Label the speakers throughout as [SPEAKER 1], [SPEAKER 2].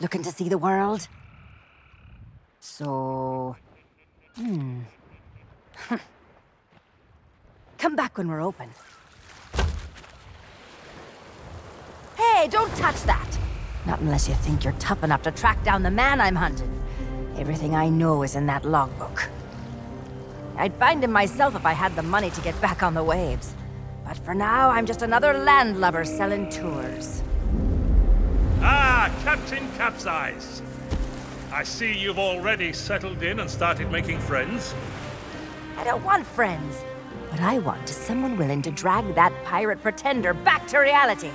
[SPEAKER 1] Looking to see the world? So... Come back when we're open. Hey, don't touch that! Not unless you think you're tough enough to track down the man I'm hunting. Everything I know is in that logbook. I'd find him myself if I had the money to get back on the waves. But for now, I'm just another landlubber selling tours.
[SPEAKER 2] Ah, Captain Capsize. I see you've already settled in and started making friends.
[SPEAKER 1] I don't want friends. What I want is someone willing to drag that pirate pretender back to reality.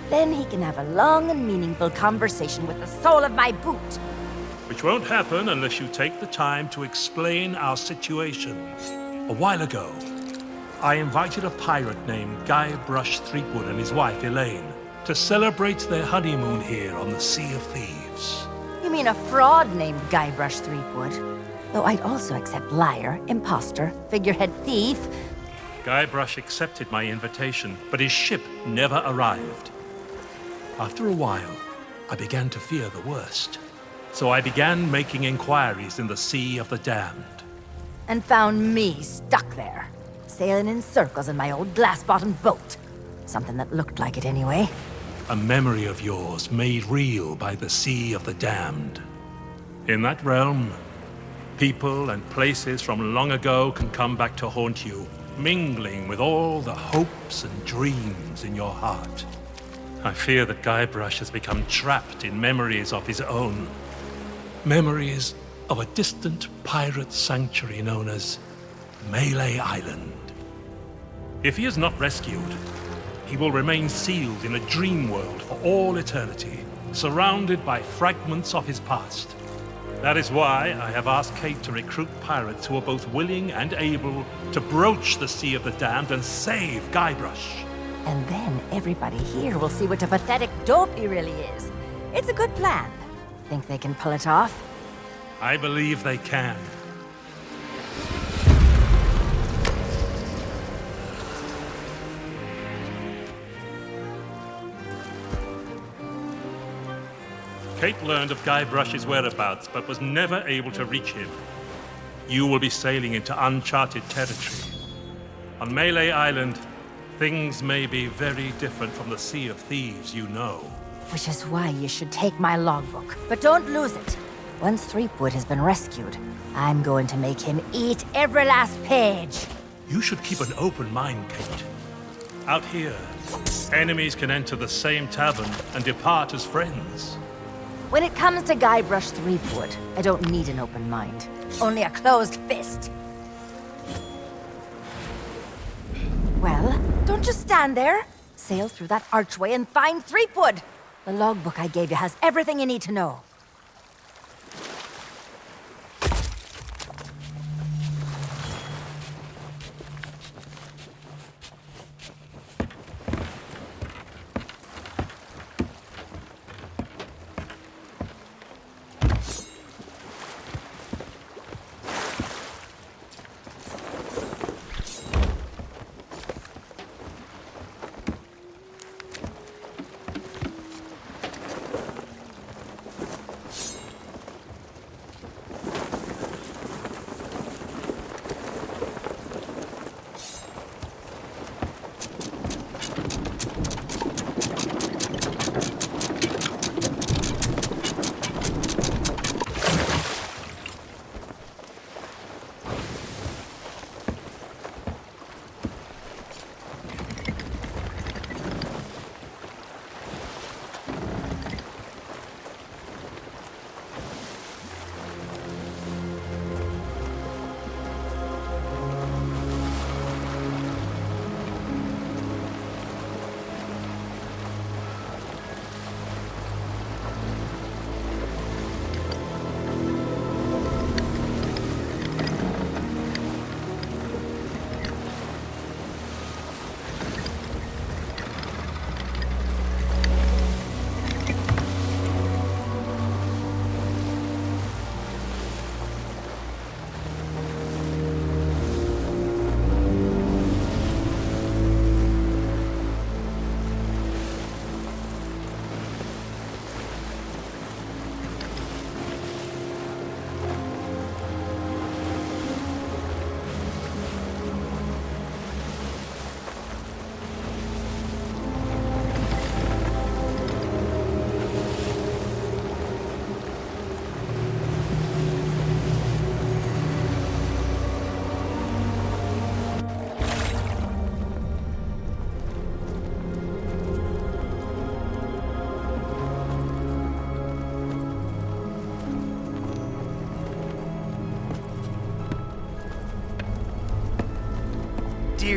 [SPEAKER 1] Then he can have a long and meaningful conversation with the sole of my boot.
[SPEAKER 2] Which won't happen unless you take the time to explain our situation. A while ago, I invited a pirate named Guybrush Threepwood and his wife Elaine to celebrate their honeymoon here on the Sea of Thieves.
[SPEAKER 1] You mean a fraud named Guybrush Threepwood? Though I'd also accept liar, imposter, figurehead thief.
[SPEAKER 2] Guybrush accepted my invitation, but his ship never arrived. After a while, I began to fear the worst. So I began making inquiries in the Sea of the Damned.
[SPEAKER 1] And found me stuck there, sailing in circles in my old glass-bottomed boat. Something that looked like it anyway.
[SPEAKER 2] A memory of yours made real by the Sea of the Damned. In that realm, people and places from long ago can come back to haunt you, mingling with all the hopes and dreams in your heart. I fear that Guybrush has become trapped in memories of his own. Memories of a distant pirate sanctuary known as Melee Island. If he is not rescued, he will remain sealed in a dream world for all eternity, surrounded by fragments of his past. That is why I have asked Kate to recruit pirates who are both willing and able to broach the Sea of the Damned and save Guybrush.
[SPEAKER 1] And then everybody here will see what a pathetic dope he really is. It's a good plan. Think they can pull it off?
[SPEAKER 2] I believe they can. Kate learned of Guybrush's whereabouts, but was never able to reach him. You will be sailing into uncharted territory. On Melee Island, things may be very different from the Sea of Thieves you know.
[SPEAKER 1] Which is why you should take my logbook. But don't lose it. Once Threepwood has been rescued, I'm going to make him eat every last page.
[SPEAKER 2] You should keep an open mind, Kate. Out here, enemies can enter the same tavern and depart as friends.
[SPEAKER 1] When it comes to Guybrush Threepwood, I don't need an open mind. Only a closed fist. Well, don't just stand there. Sail through that archway and find Threepwood. The logbook I gave you has everything you need to know.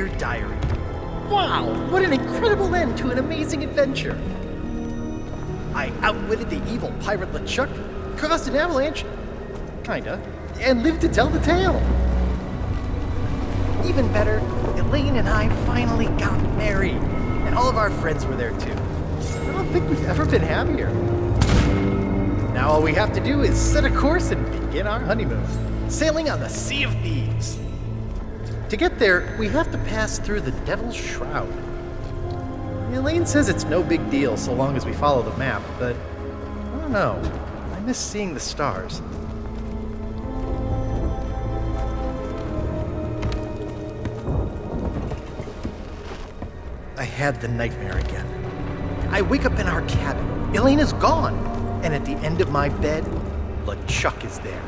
[SPEAKER 3] Dear Diary. Wow, what an incredible end to an amazing adventure. I outwitted the evil pirate LeChuck, caused an avalanche, kinda, and lived to tell the tale. Even better, Elaine and I finally got married, and all of our friends were there too. I don't think we've ever been happier. Now all we have to do is set a course and begin our honeymoon, sailing on the Sea of Thieves. To get there, we have to pass through the Devil's Shroud. Elaine says it's no big deal so long as we follow the map, but I don't know. I miss seeing the stars. I had the nightmare again. I wake up in our cabin. Elaine is gone. And at the end of my bed, LeChuck is there,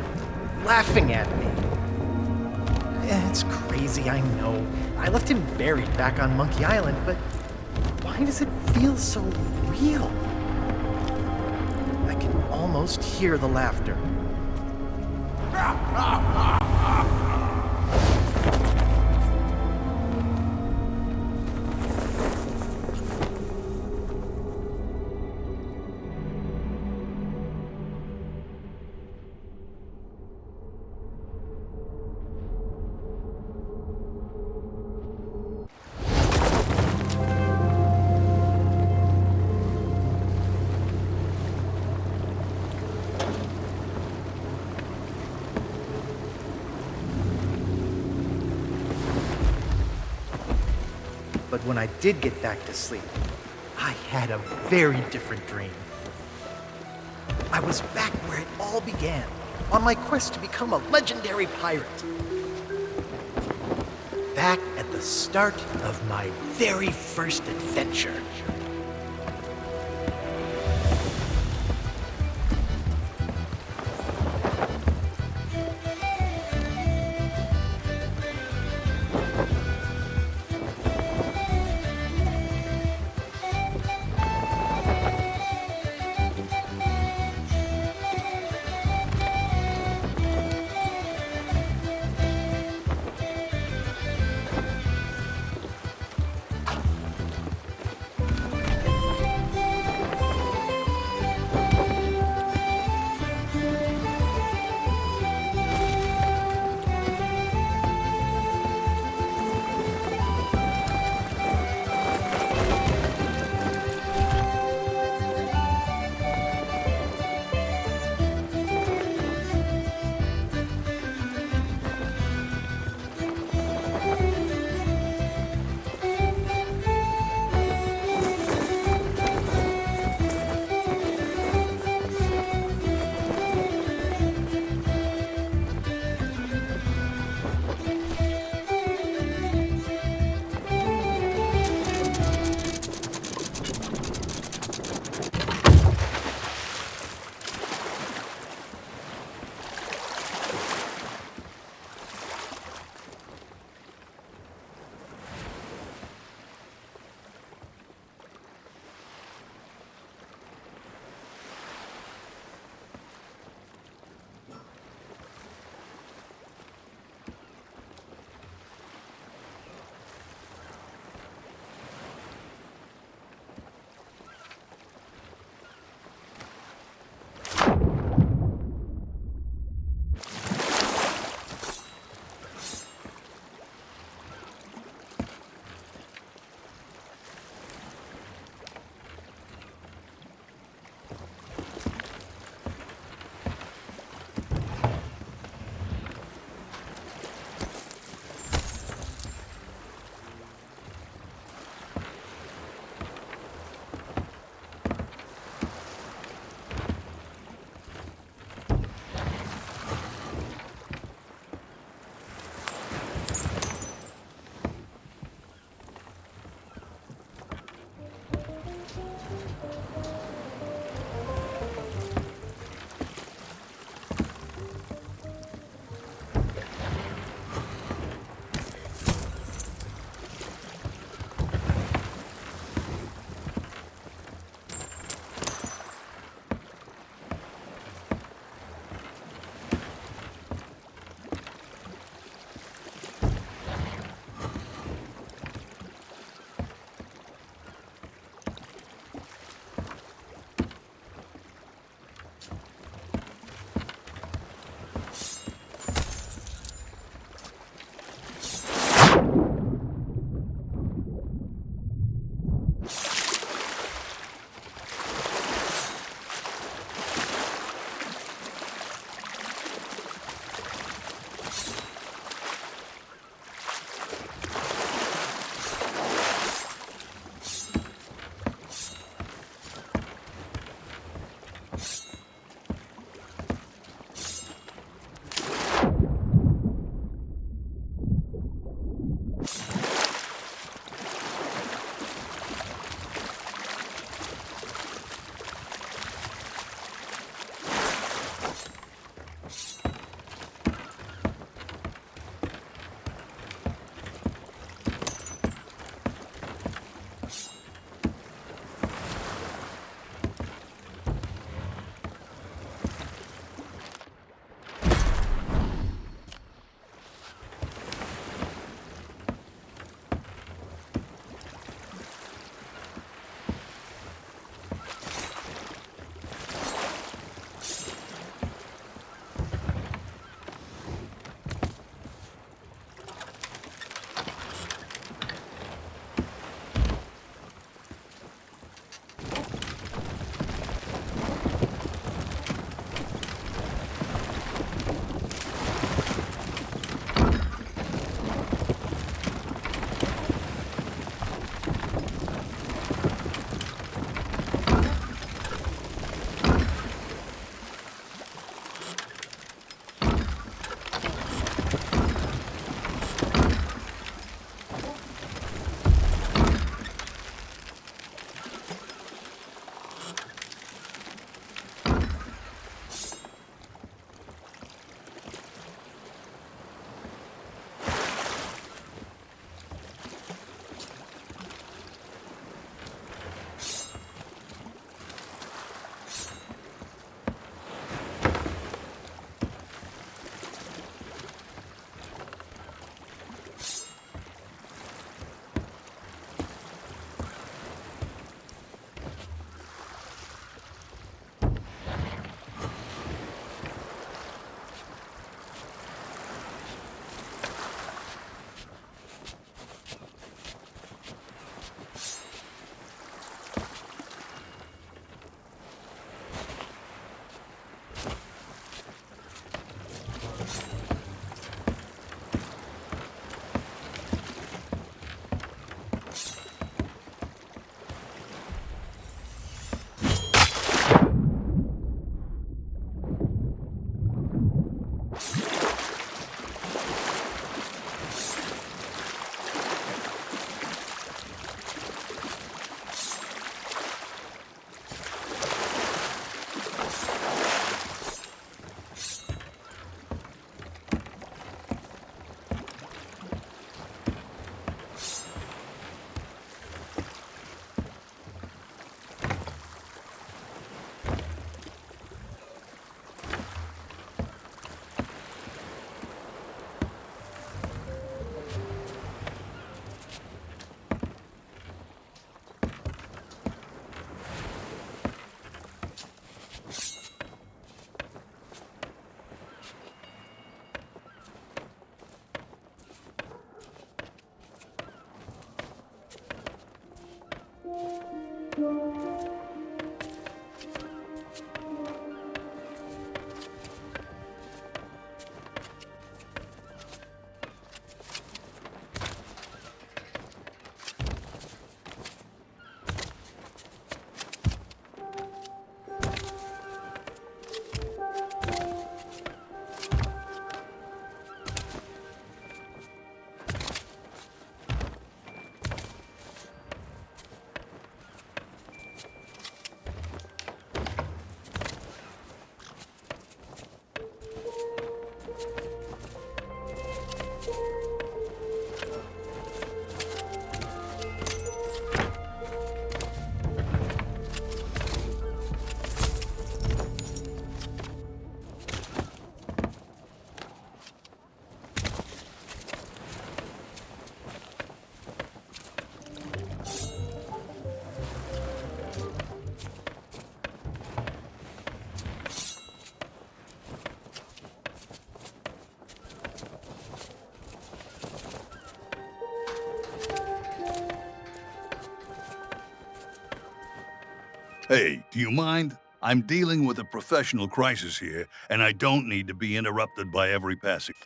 [SPEAKER 3] laughing at me. It's crazy, I know. I left him buried back on Monkey Island, but why does it feel so real? I can almost hear the laughter. But when I did get back to sleep, I had a very different dream. I was back where it all began, on my quest to become a legendary pirate. Back at the start of my very first adventure.
[SPEAKER 4] Hey, do you mind? I'm dealing with a professional crisis here, and I don't need to be interrupted by every passing.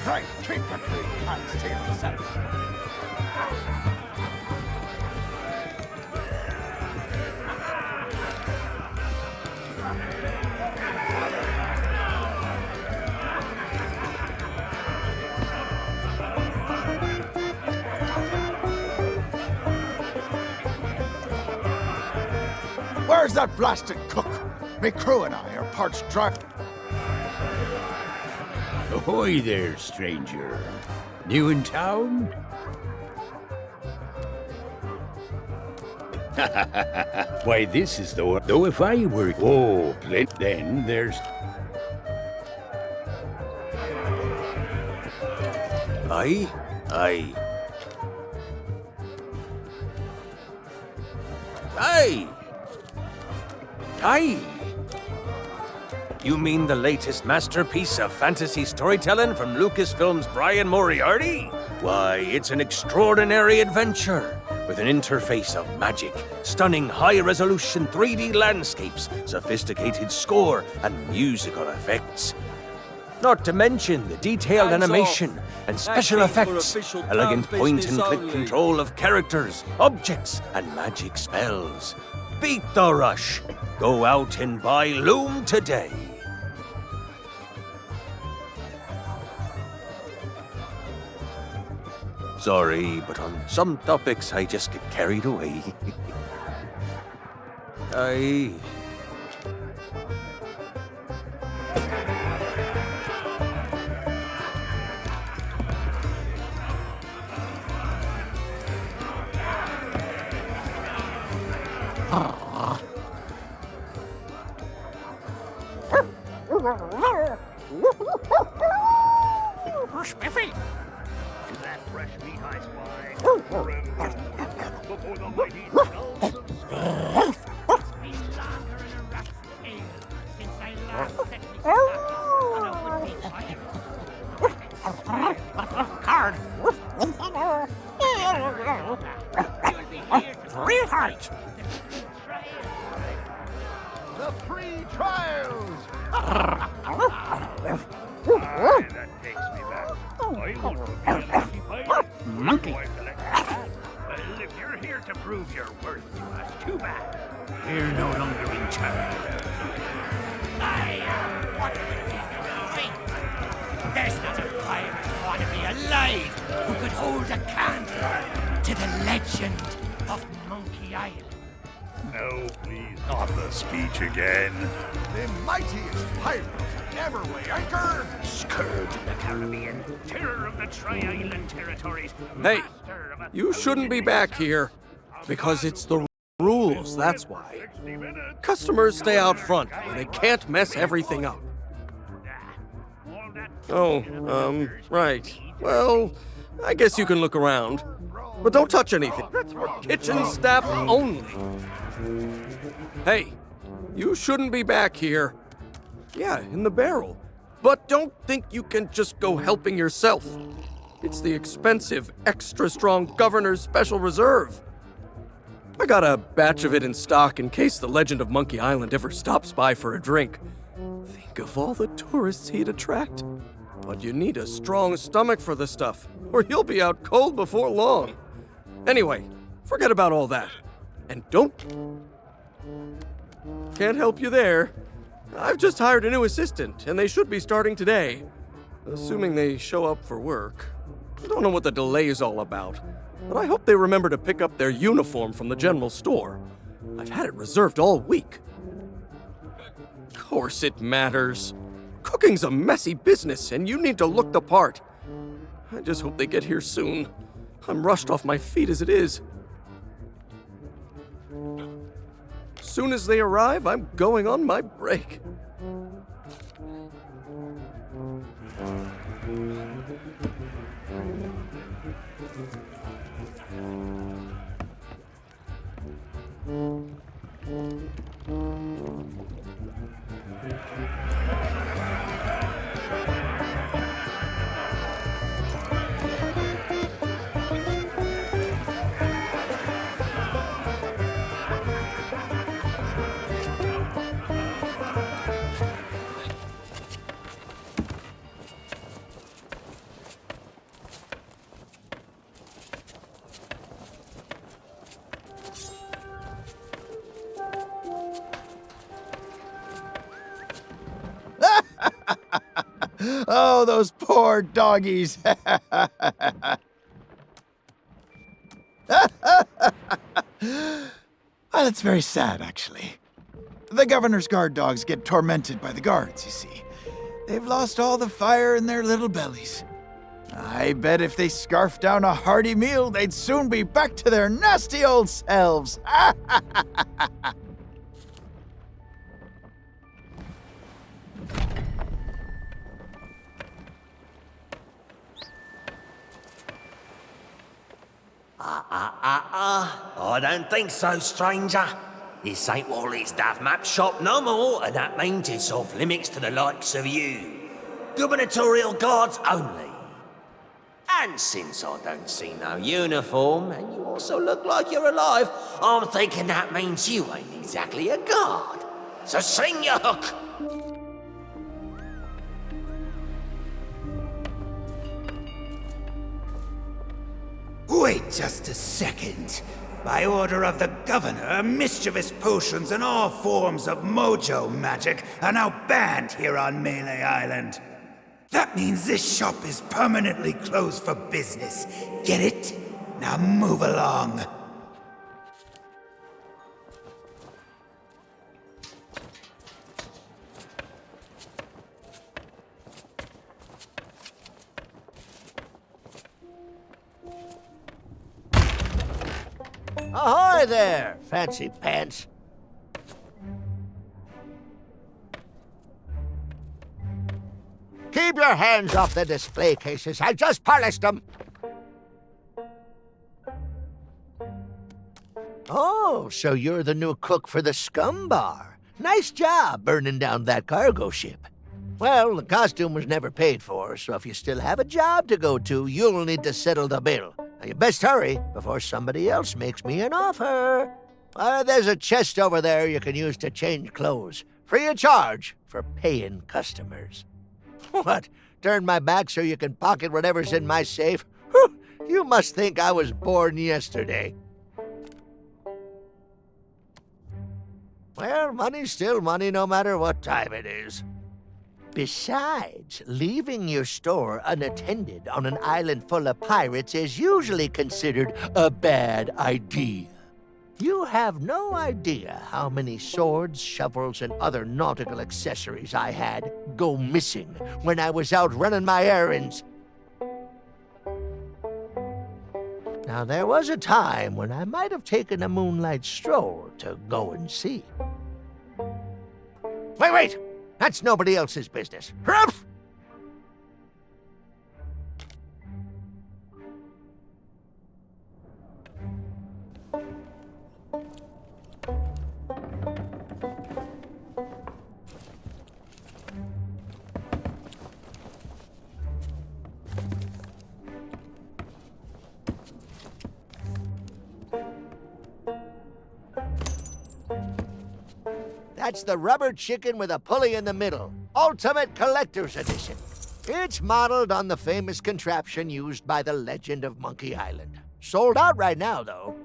[SPEAKER 5] Right, keep the three cunts to yourself. Where's that blasted cook? Me crew and I are parched dry.
[SPEAKER 6] Ahoy there, stranger. New in town? Why, this is the one. Though if I were... Oh, then there's... Aye? Aye. Aye! Aye! You mean the latest masterpiece of fantasy storytelling from Lucasfilm's Brian Moriarty? Why, it's an extraordinary adventure with an interface of magic, stunning high-resolution 3D landscapes, sophisticated score, and musical effects. Not to mention the detailed animation and special effects, elegant point-and-click control of characters, objects, and magic spells. Beat the rush. Go out and buy Loom today. Sorry, but on some topics I just get carried away. Aye.
[SPEAKER 5] Spiffy! Is that fresh meat I spy? Before the mighty skull?
[SPEAKER 7] Been longer in a rat's tail since I last set me start on a would-be fire.
[SPEAKER 5] Card!
[SPEAKER 7] You'll be here to
[SPEAKER 5] Real heart!
[SPEAKER 7] try
[SPEAKER 5] The free trials!
[SPEAKER 7] that takes me back. I won't forget a monkey pirate.
[SPEAKER 5] Monkey?
[SPEAKER 7] Well, if you're here to prove your worth to us, too bad. We're no longer in charge. What would be doing? There's not a pirate who ought to be alive who could hold a candle to the legend of Monkey Island.
[SPEAKER 4] No, please, not the speech again.
[SPEAKER 5] The mightiest pirate ever weigh anchor.
[SPEAKER 7] Scourge of the Caribbean, terror of the Tri-Island territories.
[SPEAKER 6] Hey,
[SPEAKER 7] master of a
[SPEAKER 6] you shouldn't be back here. Because it's the rules, that's why. Customers stay out front, where they can't mess everything up. Oh, right. Well, I guess you can look around. But don't touch anything. That's for kitchen staff only. Hey, you shouldn't be back here. Yeah, in the barrel. But don't think you can just go helping yourself. It's the expensive, extra strong Governor's Special Reserve. I got a batch of it in stock in case the Legend of Monkey Island ever stops by for a drink. Think of all the tourists he'd attract. But you need a strong stomach for the stuff, or you'll be out cold before long. Anyway, forget about all that. And don't... Can't help you there. I've just hired a new assistant, and they should be starting today. Assuming they show up for work. I don't know what the delay is all about, but I hope they remember to pick up their uniform from the general store. I've had it reserved all week. Of course it matters. Cooking's a messy business, and you need to look the part. I just hope they get here soon. I'm rushed off my feet as it is. Soon as they arrive, I'm going on my break.
[SPEAKER 5] Oh, those poor doggies. Well, it's very sad, actually. The Governor's Guard dogs get tormented by the guards, you see. They've lost all the fire in their little bellies. I bet if they scarfed down a hearty meal, they'd soon be back to their nasty old selves.
[SPEAKER 8] I don't think so, stranger. This ain't Wally's Duff Map Shop no more, and that means it's off limits to the likes of you. Gubernatorial guards only. And since I don't see no uniform, and you also look like you're alive, I'm thinking that means you ain't exactly a guard. So sing your hook!
[SPEAKER 9] Wait just a second. By order of the Governor, mischievous potions and all forms of mojo magic are now banned here on Melee Island. That means this shop is permanently closed for business. Get it? Now move along.
[SPEAKER 10] Ahoy there, fancy pants. Keep your hands off the display cases. I just polished them. Oh, so you're the new cook for the Scum Bar. Nice job burning down that cargo ship. Well, the costume was never paid for, so if you still have a job to go to, you'll need to settle the bill. Now, you best hurry before somebody else makes me an offer. There's a chest over there you can use to change clothes. Free of charge for paying customers. What? Turn my back so you can pocket whatever's in my safe? Whew, you must think I was born yesterday. Well, money's still money no matter what time it is. Besides, leaving your store unattended on an island full of pirates is usually considered a bad idea. You have no idea how many swords, shovels, and other nautical accessories I had go missing when I was out running my errands. Now, there was a time when I might have taken a moonlight stroll to go and see. Wait! That's nobody else's business. Huff! That's the rubber chicken with a pulley in the middle. Ultimate Collector's Edition. It's modeled on the famous contraption used by the legend of Monkey Island. Sold out right now, though.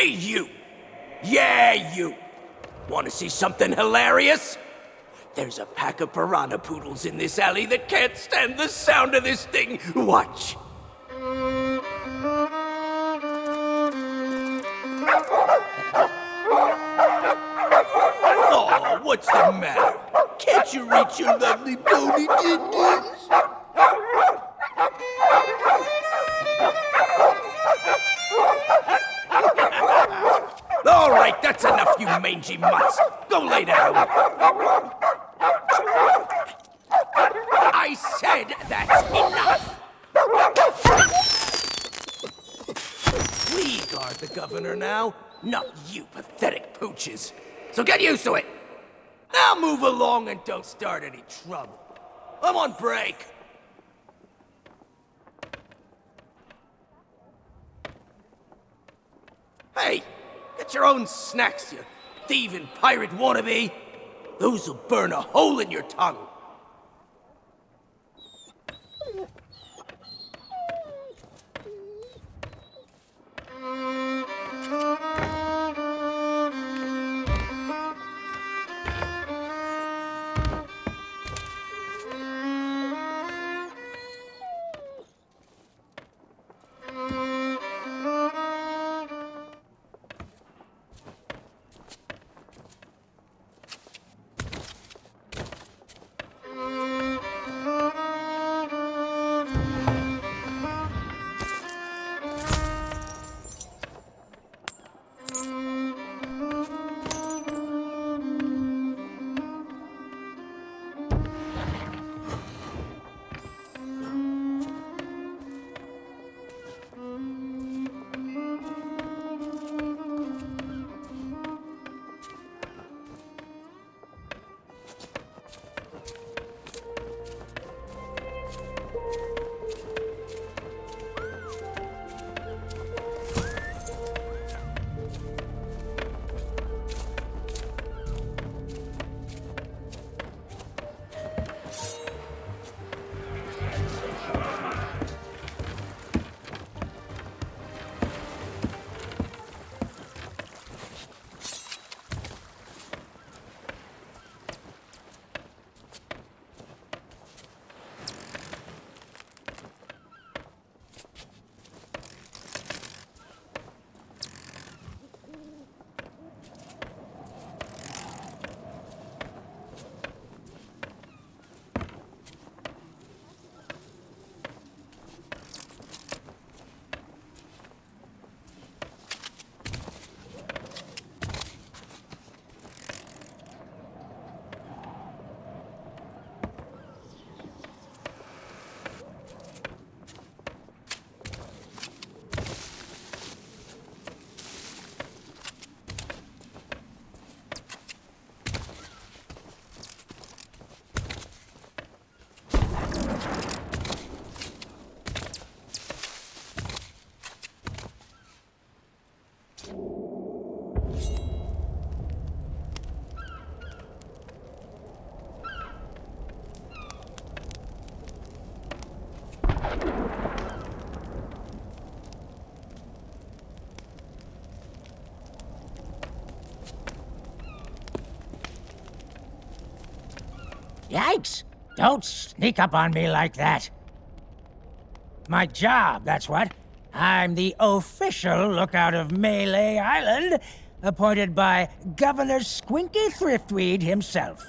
[SPEAKER 8] Hey, you! Yeah, you! Want to see something hilarious? There's a pack of piranha poodles in this alley that can't stand the sound of this thing. Watch. Oh, what's the matter? Can't you reach your lovely bony din-dins? All right, that's enough, you mangy mutts. Go lay down. I said that's enough. We guard the governor now, not you pathetic pooches. So get used to it. Now move along and don't start any trouble. I'm on break. Hey, get your own snacks, you thieving pirate wannabe. Those'll burn a hole in your tongue.
[SPEAKER 7] Yikes! Don't sneak up on me like that. My job, that's what. I'm the official lookout of Melee Island, appointed by Governor Squinky Thriftweed himself.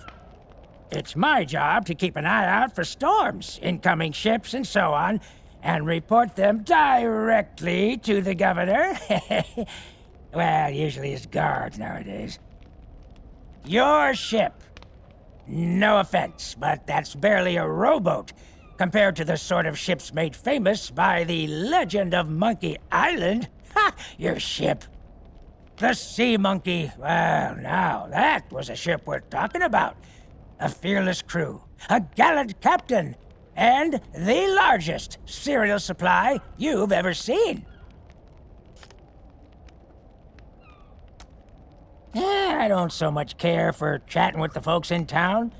[SPEAKER 7] It's my job to keep an eye out for storms, incoming ships, and so on, and report them directly to the governor. Well, usually his guards nowadays. Your ship. No offense, but that's barely a rowboat compared to the sort of ships made famous by the legend of Monkey Island. Ha! Your ship. The Sea Monkey. Well, now, that was a ship worth talking about. A fearless crew, a gallant captain, and the largest cereal supply you've ever seen. I don't so much care for chatting with the folks in town.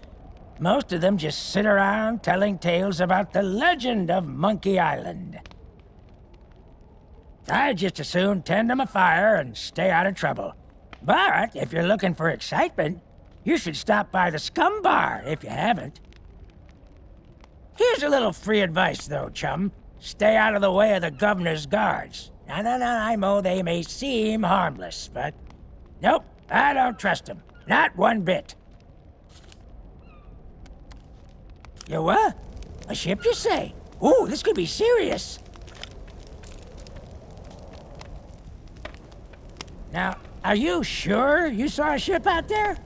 [SPEAKER 7] Most of them just sit around telling tales about the legend of Monkey Island. I'd just as soon tend 'em a fire and stay out of trouble. But if you're looking for excitement, you should stop by the Scum Bar if you haven't. Here's a little free advice, though, chum. Stay out of the way of the governor's guards. Now, I know they may seem harmless, but... Nope, I don't trust them. Not one bit. You what? A ship, you say? Ooh, this could be serious. Now, are you sure you saw a ship out there?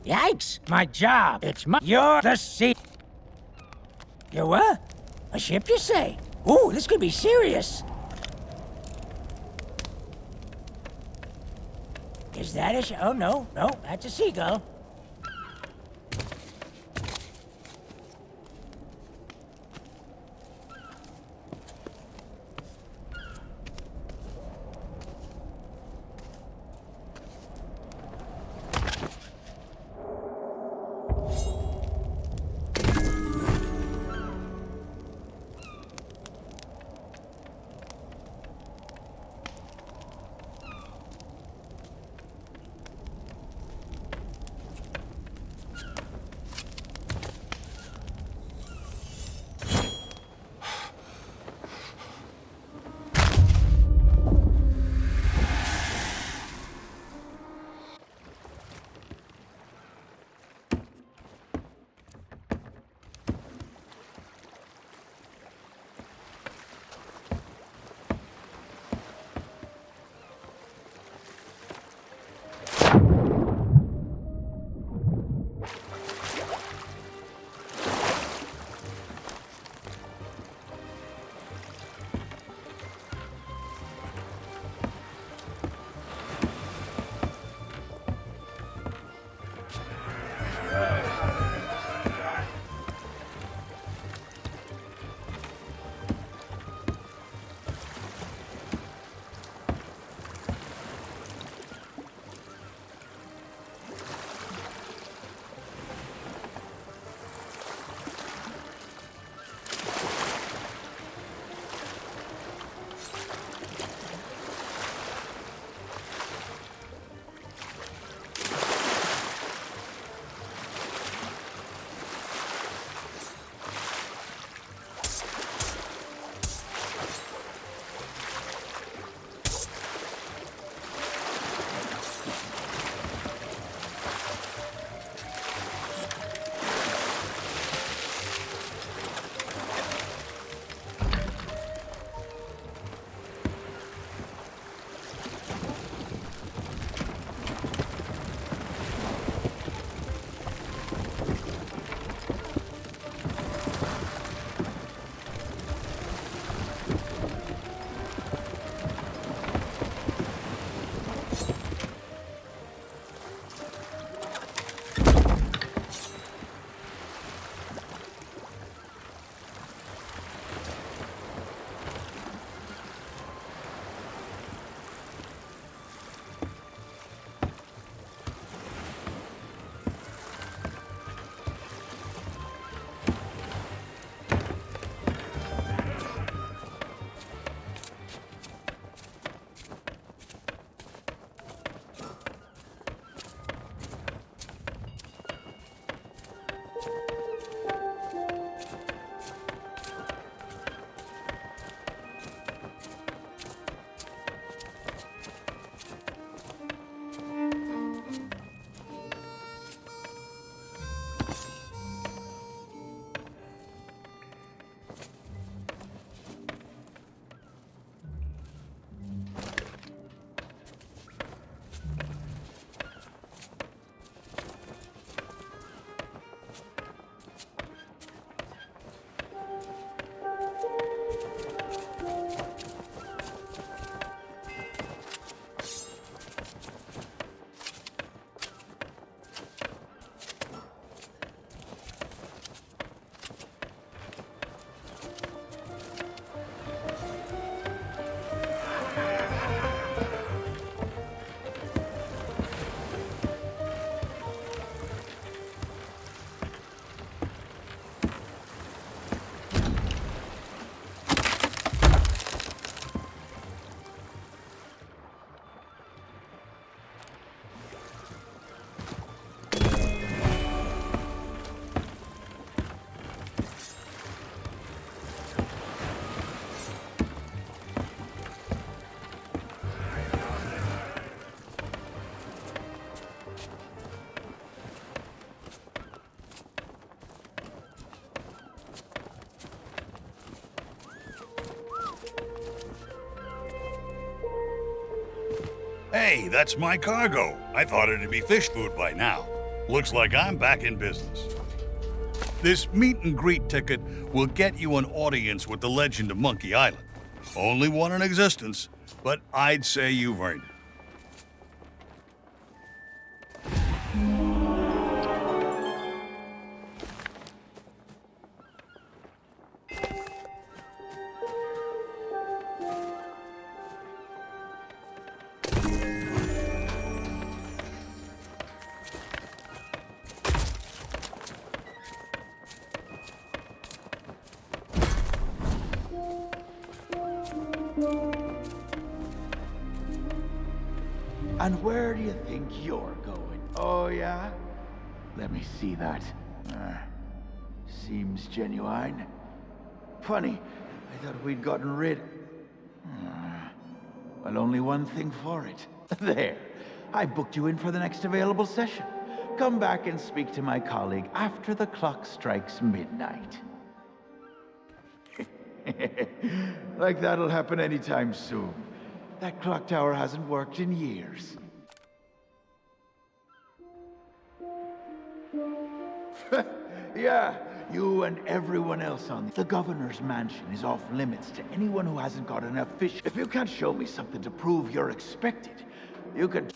[SPEAKER 7] Yikes! My job. It's my... You're the sea... You what? A ship, you say? Ooh, this could be serious. Is that a ship? Oh, no, that's a seagull.
[SPEAKER 4] Hey, that's my cargo. I thought it'd be fish food by now. Looks like I'm back in business. This meet and greet ticket will get you an audience with the legend of Monkey Island. Only one in existence, but I'd say you've earned it.
[SPEAKER 5] And where do you think you're going? Oh, yeah? Let me see that. Seems genuine. Funny, I thought we'd gotten rid... Well, only one thing for it. There. I booked you in for the next available session. Come back and speak to my colleague after the clock strikes midnight. Like that'll happen anytime soon. That clock tower hasn't worked in years. Yeah, you and everyone else on the governor's mansion is off limits to anyone who hasn't got enough fish. If you can't show me something to prove you're expected, you can...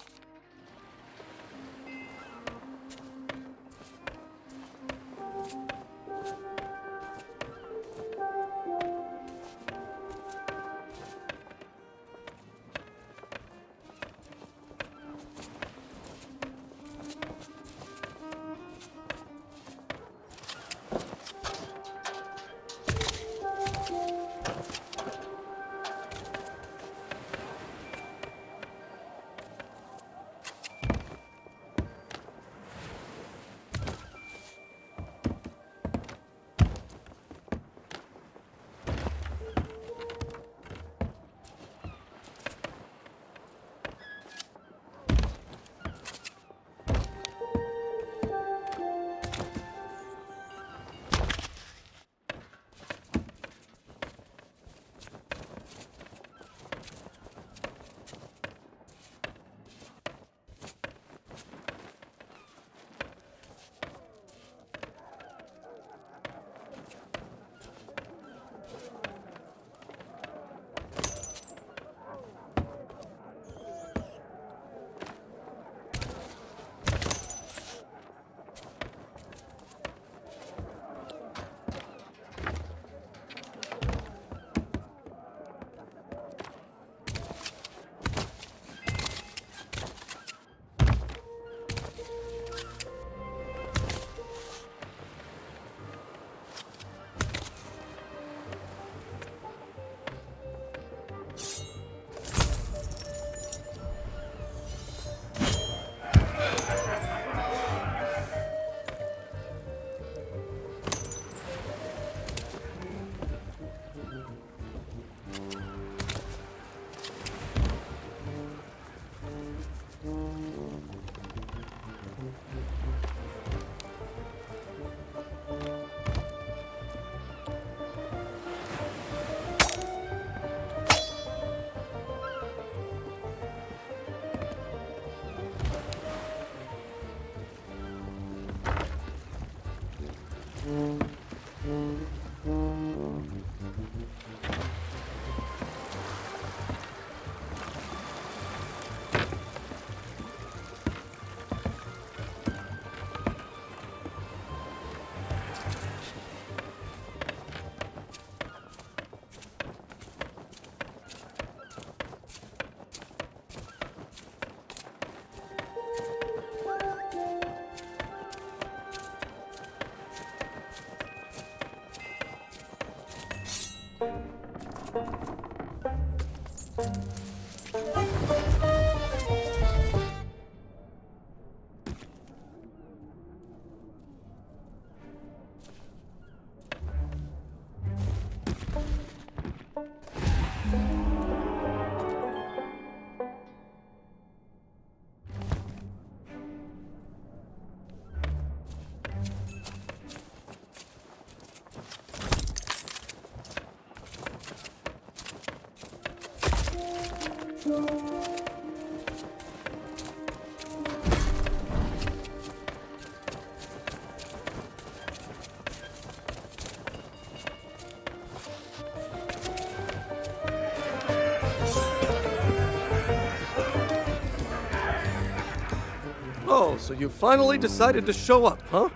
[SPEAKER 11] Oh, so you finally decided to show up, huh?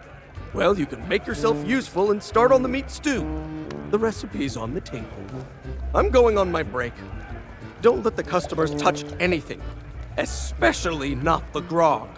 [SPEAKER 11] Well, you can make yourself useful and start on the meat stew. The recipe's on the table. I'm going on my break. Don't let the customers touch anything, especially not the grog.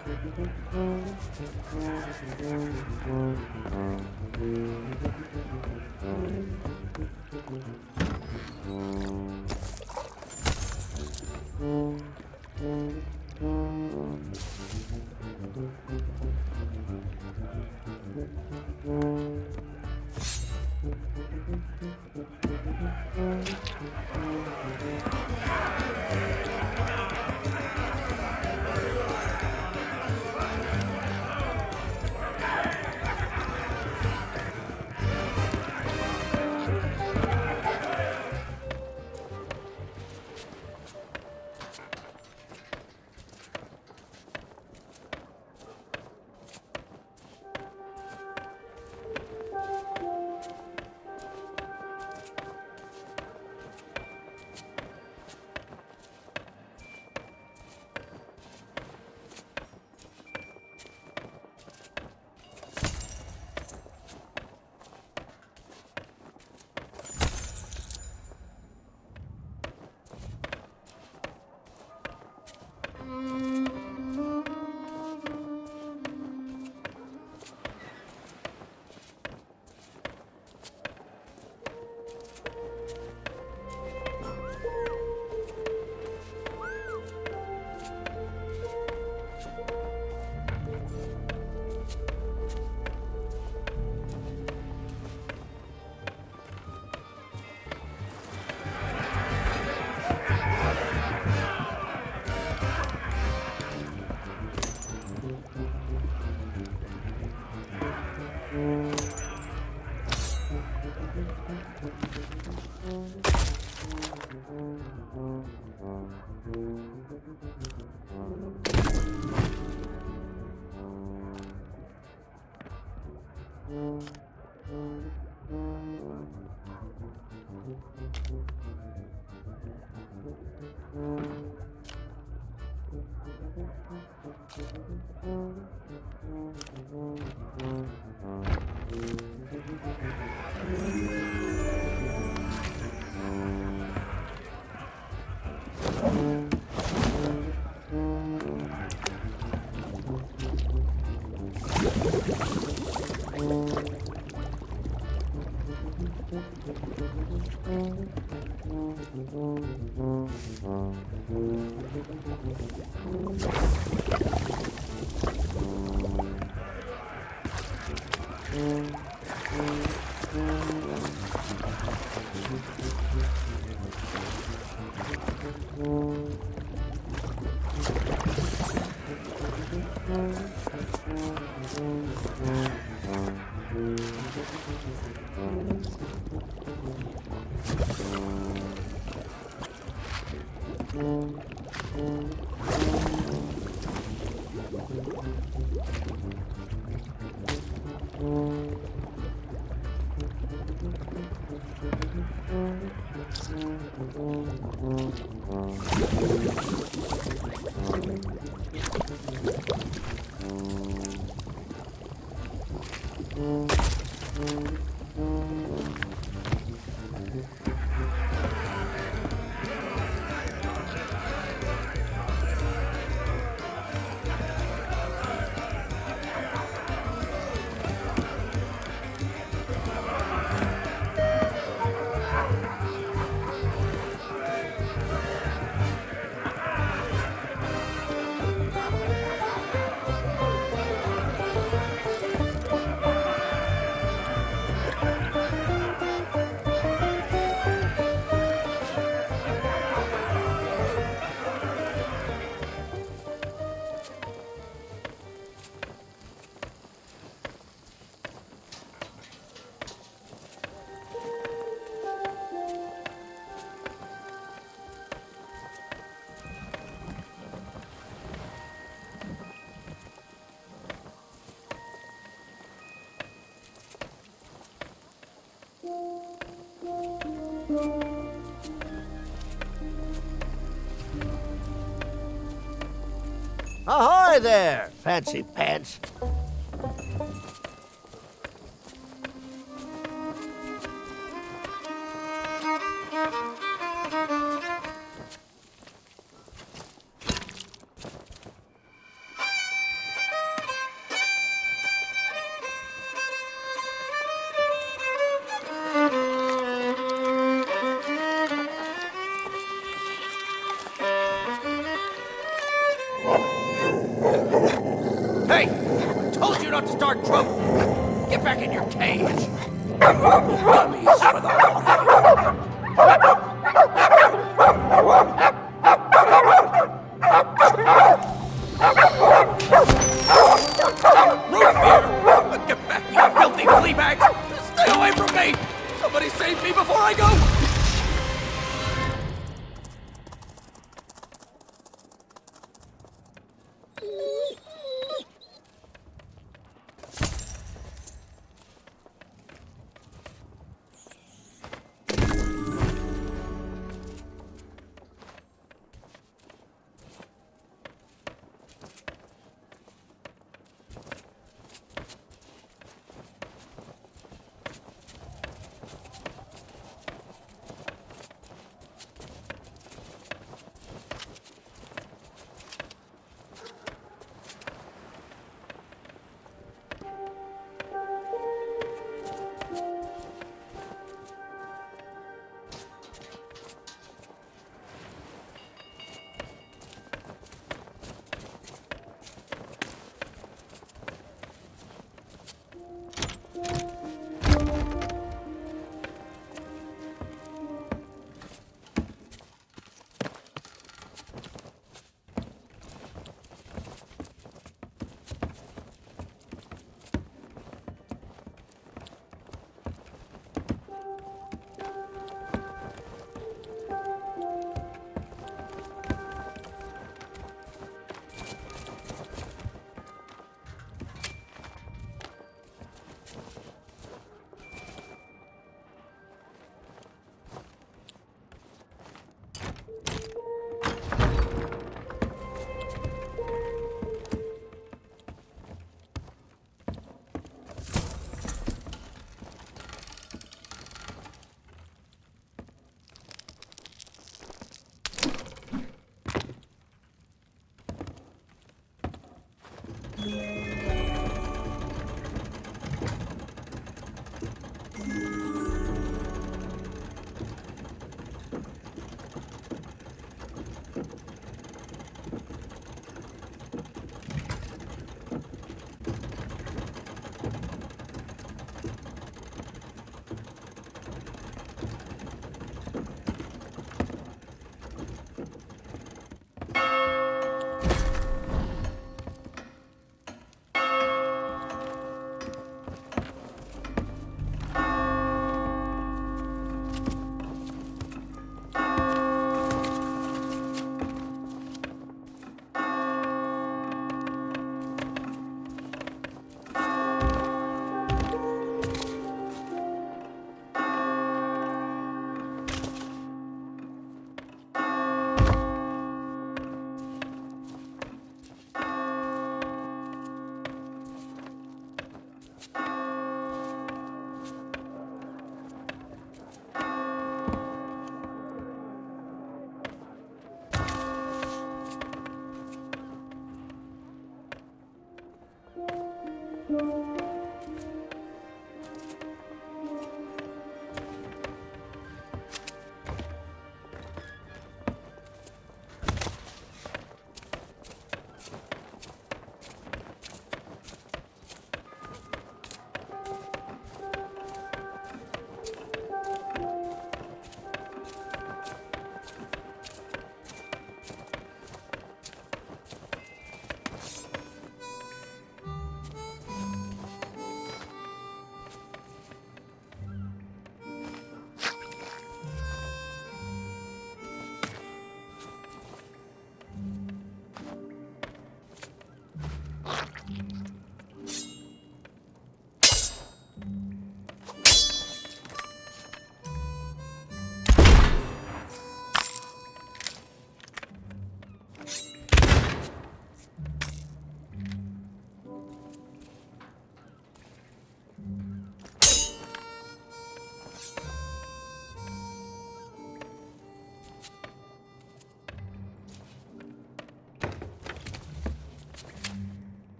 [SPEAKER 10] Ahoy there, fancy pants.
[SPEAKER 6] Hey! I told you not to start trouble! Get back in your cage! Dummies for the lot of you! Root beer! Get back, you filthy flea bags! Stay away from me! Somebody save me before I go!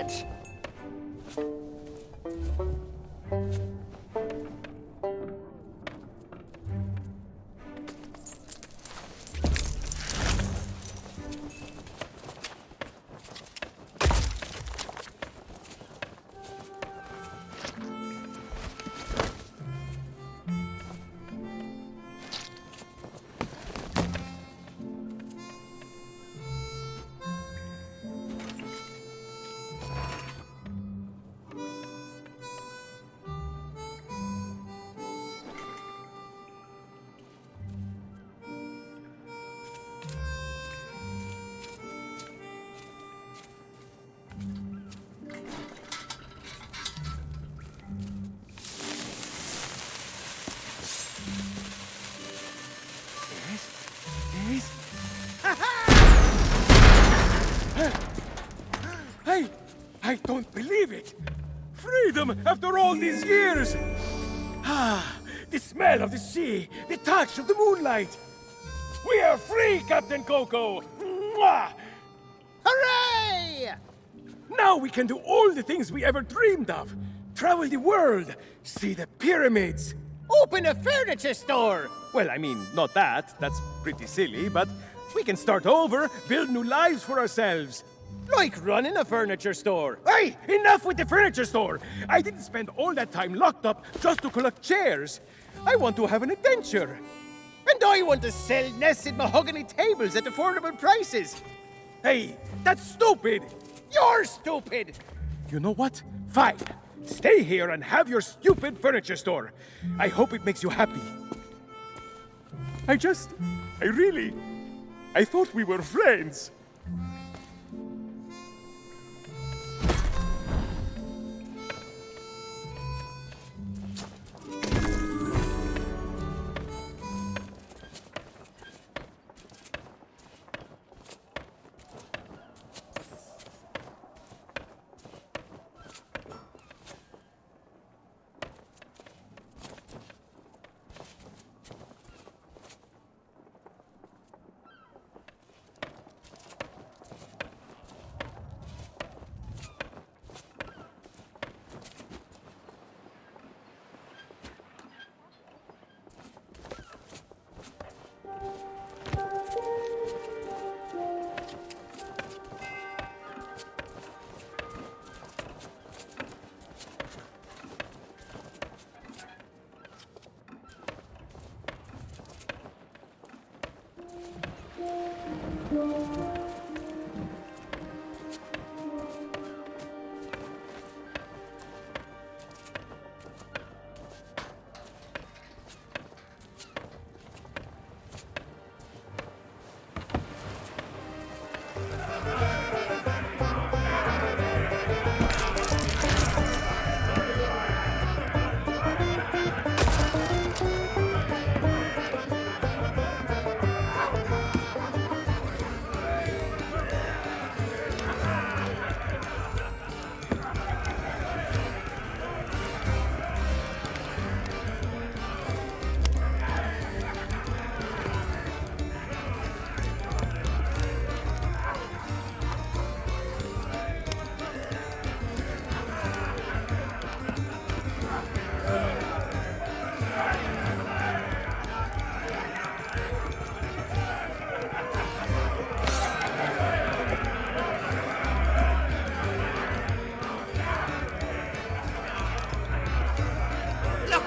[SPEAKER 3] it!
[SPEAKER 6] I don't believe it! Freedom after all these years! Ah, the smell of the sea, the touch of the moonlight! We are free, Captain Coco! Mwah!
[SPEAKER 3] Hooray!
[SPEAKER 6] Now we can do all the things we ever dreamed of. Travel the world, see the pyramids.
[SPEAKER 3] Open a furniture store!
[SPEAKER 6] Well, I mean, not that. That's pretty silly, but we can start over, build new lives for ourselves.
[SPEAKER 3] Like running a furniture store.
[SPEAKER 6] Hey, enough with the furniture store! I didn't spend all that time locked up just to collect chairs. I want to have an adventure.
[SPEAKER 3] And I want to sell nested mahogany tables at affordable prices.
[SPEAKER 6] Hey, that's stupid!
[SPEAKER 3] You're stupid!
[SPEAKER 6] You know what? Fine. Stay here and have your stupid furniture store. I hope it makes you happy. I thought we were friends.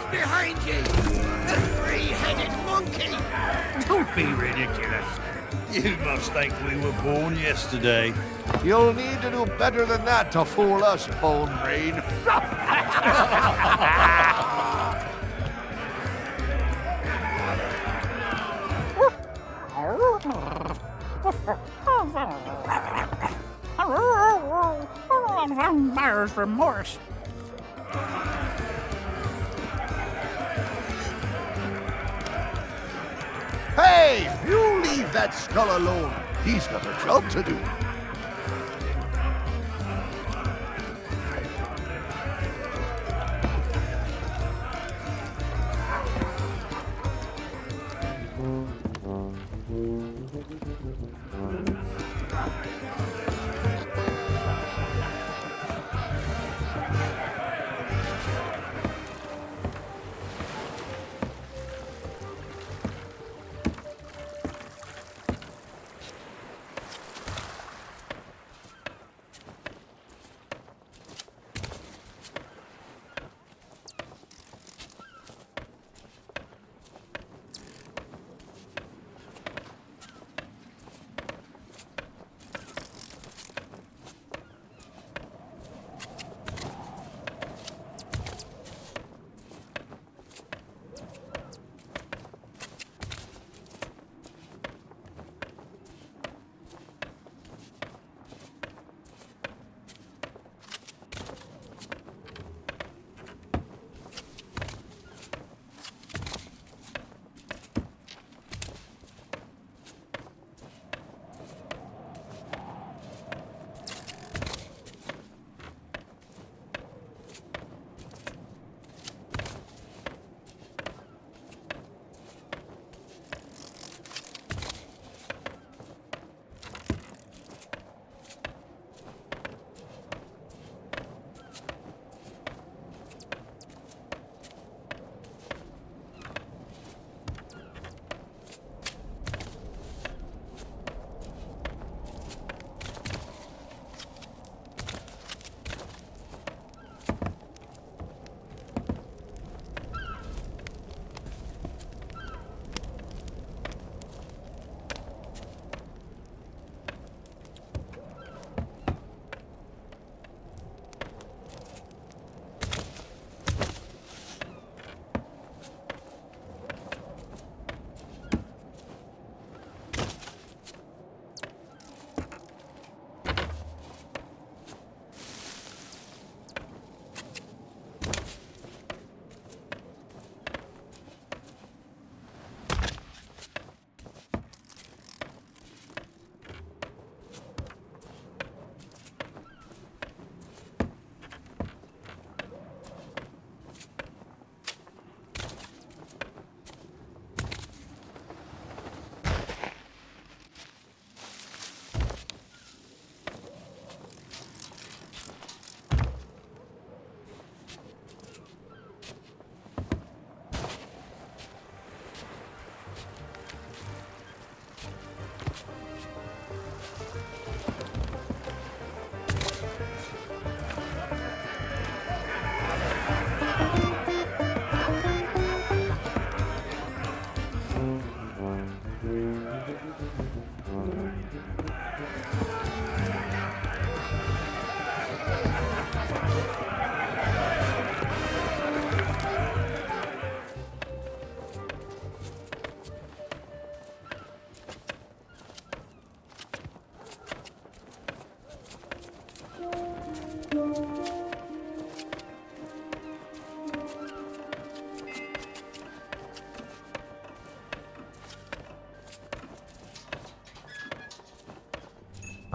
[SPEAKER 9] Behind you! The three-headed monkey!
[SPEAKER 8] Don't be ridiculous.
[SPEAKER 4] You must think we were born yesterday.
[SPEAKER 10] You'll need to do better than that to fool us, Bone Brain.
[SPEAKER 7] Buyer's remorse.
[SPEAKER 10] Hey, you leave that skull alone. He's got a job to do.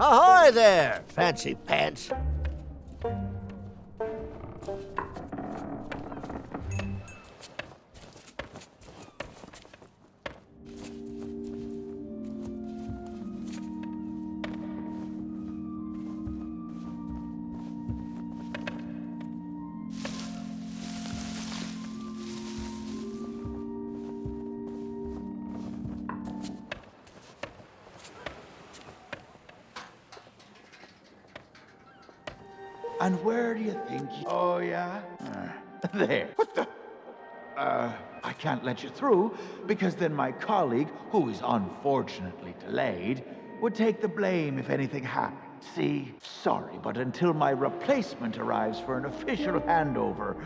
[SPEAKER 10] Ahoy there, fancy pants.
[SPEAKER 5] And where do you think Oh, yeah? There. What the? I can't let you through, because then my colleague, who is unfortunately delayed, would take the blame if anything happened. See? Sorry, but until my replacement arrives for an official handover...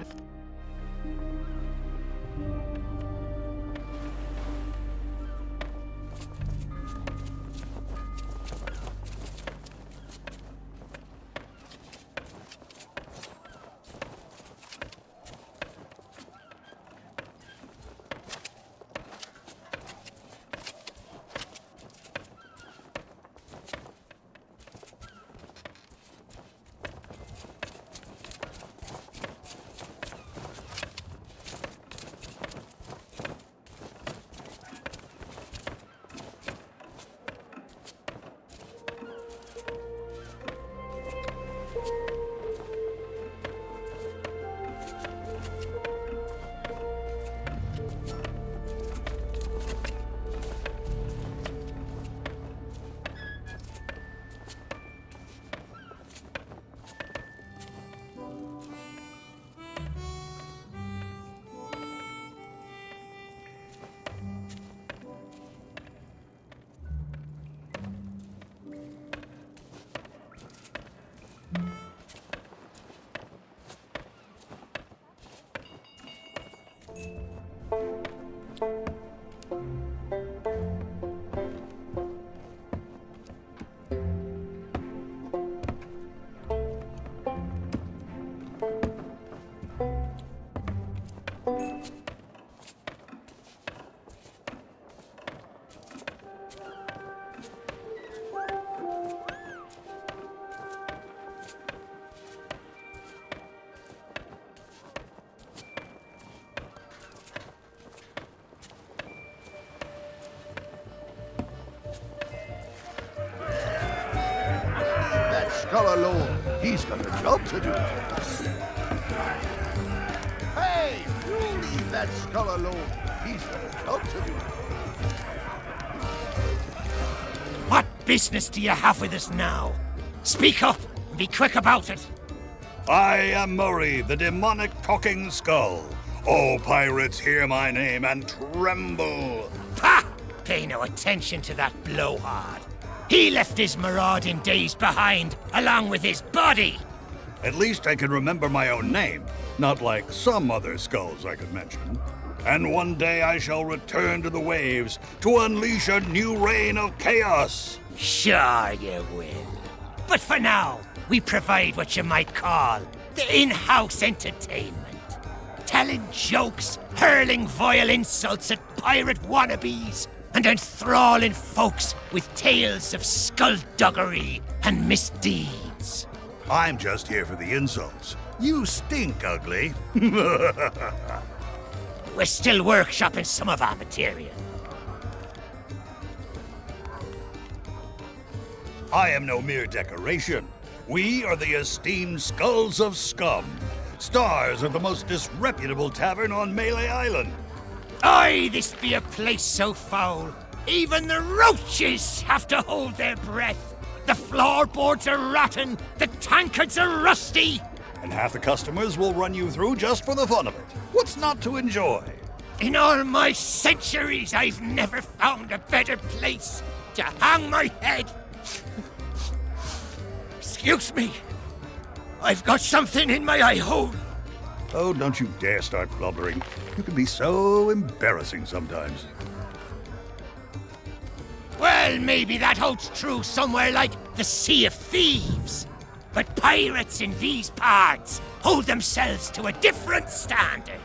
[SPEAKER 10] Skull alone. He's got a job to do. Hey, you leave that skull alone. He's got a job to do.
[SPEAKER 7] What business do you have with us now? Speak up and be quick about it.
[SPEAKER 4] I am Murray, the demonic talking skull. Oh, pirates, hear my name and tremble.
[SPEAKER 7] Ha! Pay no attention to that blowhard. He left his marauding days behind, along with his body.
[SPEAKER 4] At least I can remember my own name, not like some other skulls I could mention. And one day I shall return to the waves to unleash a new reign of chaos.
[SPEAKER 7] Sure you will. But for now, we provide what you might call the in-house entertainment. Telling jokes, hurling vile insults at pirate wannabes, and enthralling folks with tales of skullduggery and misdeeds.
[SPEAKER 4] I'm just here for the insults. You stink, ugly.
[SPEAKER 7] We're still workshopping some of our material.
[SPEAKER 4] I am no mere decoration. We are the esteemed Skulls of Scum, stars of the most disreputable tavern on Melee Island.
[SPEAKER 7] Aye, this be a place so foul, even the roaches have to hold their breath. The floorboards are rotten, the tankards are rusty.
[SPEAKER 4] And half the customers will run you through just for the fun of it. What's not to enjoy?
[SPEAKER 7] In all my centuries, I've never found a better place to hang my head. Excuse me, I've got something in my eye hole.
[SPEAKER 4] Oh, don't you dare start blubbering. You can be so embarrassing sometimes.
[SPEAKER 7] Well, maybe that holds true somewhere like the Sea of Thieves. But pirates in these parts hold themselves to a different standard.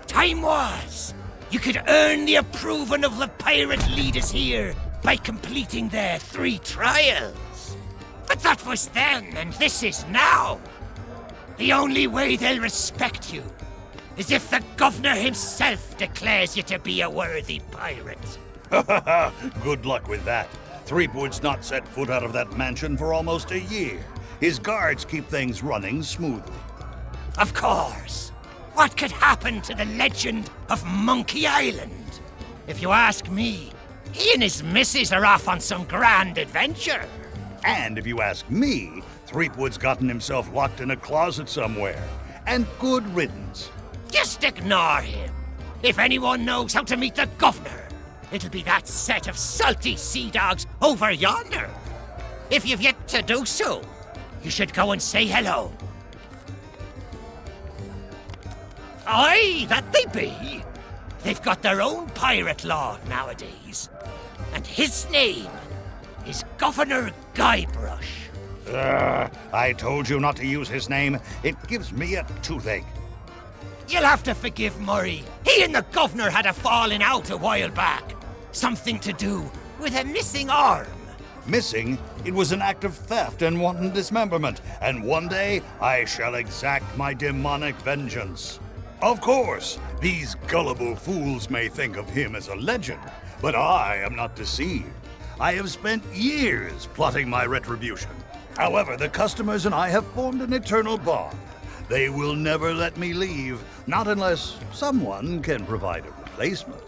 [SPEAKER 7] Time was, you could earn the approval of the pirate leaders here by completing their 3 trials. But that was then, and this is now. The only way they'll respect you is if the governor himself declares you to be a worthy pirate.
[SPEAKER 4] Good luck with that. Threepwood's not set foot out of that mansion for almost a year. His guards keep things running smoothly.
[SPEAKER 7] Of course. What could happen to the legend of Monkey Island? If you ask me, he and his missus are off on some grand adventure.
[SPEAKER 4] And if you ask me, Threepwood's gotten himself locked in a closet somewhere. And good riddance.
[SPEAKER 7] Just ignore him. If anyone knows how to meet the governor, it'll be that set of salty sea dogs over yonder. If you've yet to do so, you should go and say hello. Aye, that they be. They've got their own pirate law nowadays. And his name is Governor Guybrush.
[SPEAKER 4] I told you not to use his name. It gives me a toothache.
[SPEAKER 7] You'll have to forgive Murray. He and the governor had a falling out a while back. Something to do with a missing arm.
[SPEAKER 4] Missing? It was an act of theft and wanton dismemberment, and one day I shall exact my demonic vengeance. Of course, these gullible fools may think of him as a legend, but I am not deceived. I have spent years plotting my retribution. However, the customers and I have formed an eternal bond. They will never let me leave, not unless someone can provide a replacement.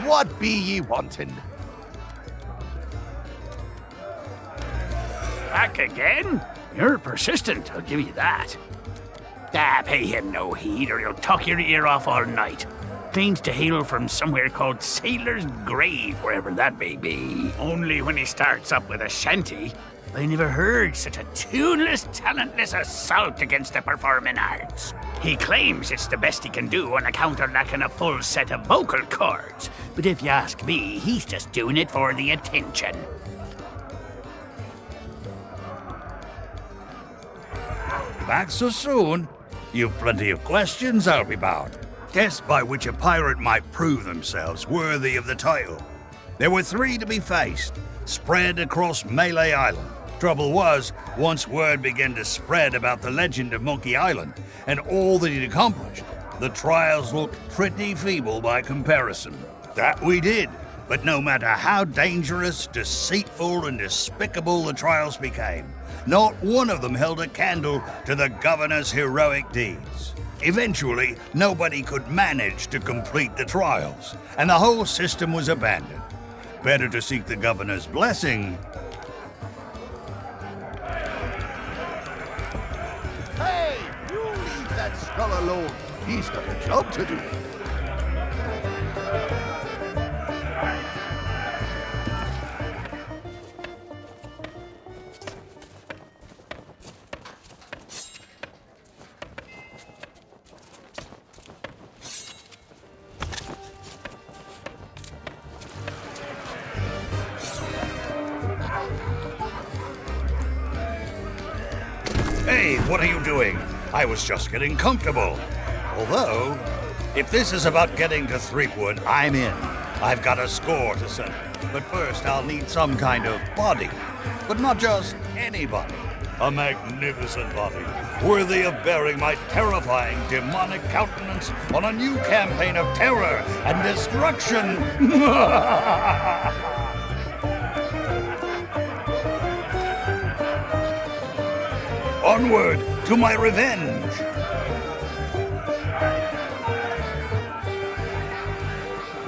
[SPEAKER 10] What be ye wanting?
[SPEAKER 12] Back again? You're persistent, I'll give you that. Pay him no heed or he'll talk your ear off all night. Claims to hail from somewhere called Sailor's Grave, wherever that may be. Only when he starts up with a shanty, I never heard such a tuneless, talentless assault against the performing arts. He claims it's the best he can do on account of lacking a full set of vocal cords. But if you ask me, he's just doing it for the attention.
[SPEAKER 4] Back so soon? You've plenty of questions, I'll be bound. Tests by which a pirate might prove themselves worthy of the title. There were 3 to be faced, spread across Melee Island. Trouble was, once word began to spread about the legend of Monkey Island and all that he'd accomplished, the trials looked pretty feeble by comparison. That we did, but no matter how dangerous, deceitful, and despicable the trials became, not one of them held a candle to the governor's heroic deeds. Eventually, nobody could manage to complete the trials, and the whole system was abandoned. Better to seek the governor's blessing.
[SPEAKER 5] Hey, you leave that skull alone. He's got a job to do.
[SPEAKER 4] Hey, what are you doing? I was just getting comfortable. Although, if this is about getting to Threepwood, I'm in. I've got a score to settle. But first, I'll need some kind of body. But not just any body. A magnificent body, worthy of bearing my terrifying demonic countenance on a new campaign of terror and destruction. Onward to my revenge!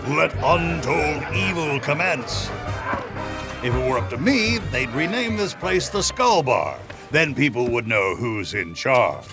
[SPEAKER 4] Let untold evil commence. If it were up to me, they'd rename this place the Skull Bar. Then people would know who's in charge.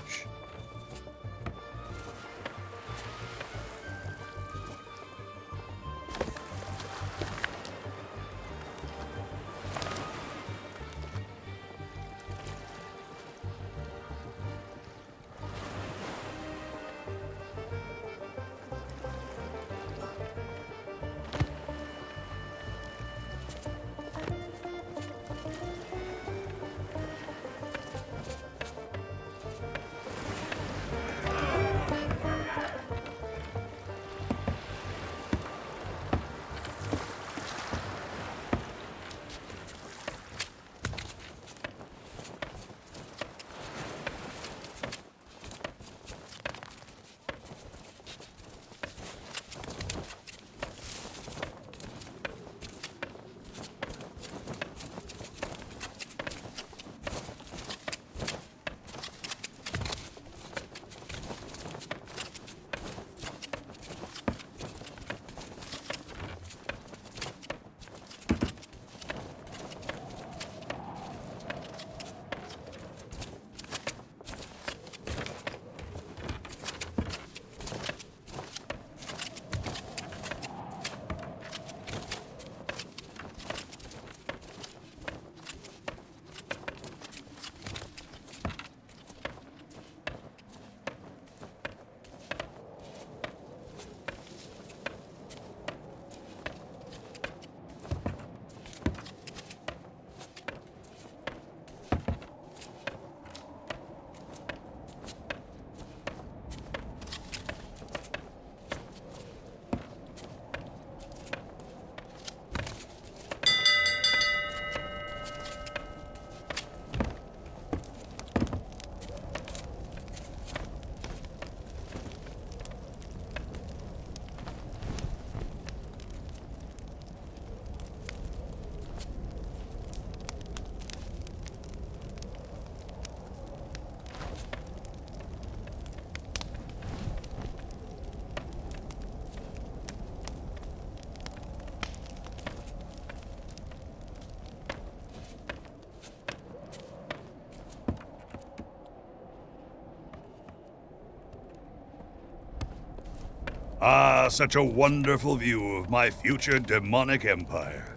[SPEAKER 4] Ah, such a wonderful view of my future demonic empire.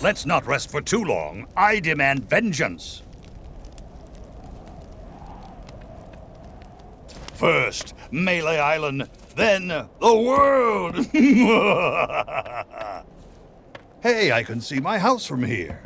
[SPEAKER 4] Let's not rest for too long. I demand vengeance. First, Melee Island, then the world! Hey, I can see my house from here.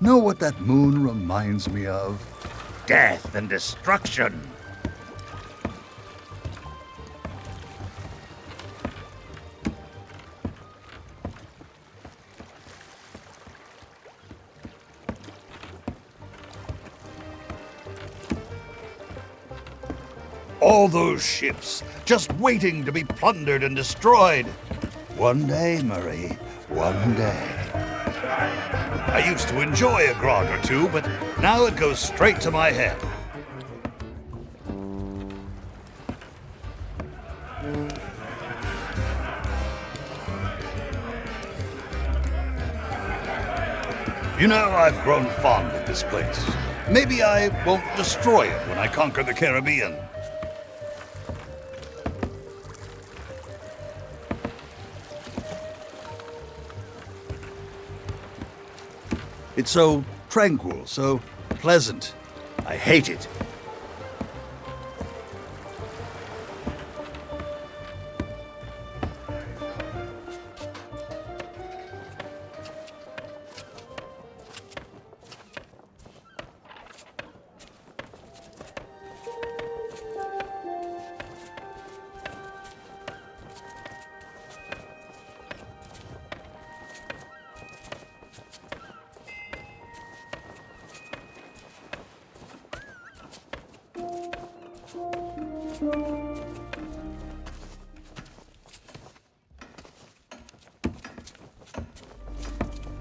[SPEAKER 4] Know what that moon reminds me of? Death and destruction. All those ships, just waiting to be plundered and destroyed. One day, Murray, one day. I used to enjoy a grog or two, but now it goes straight to my head. You know, I've grown fond of this place. Maybe I won't destroy it when I conquer the Caribbean. It's so tranquil, so pleasant. I hate it.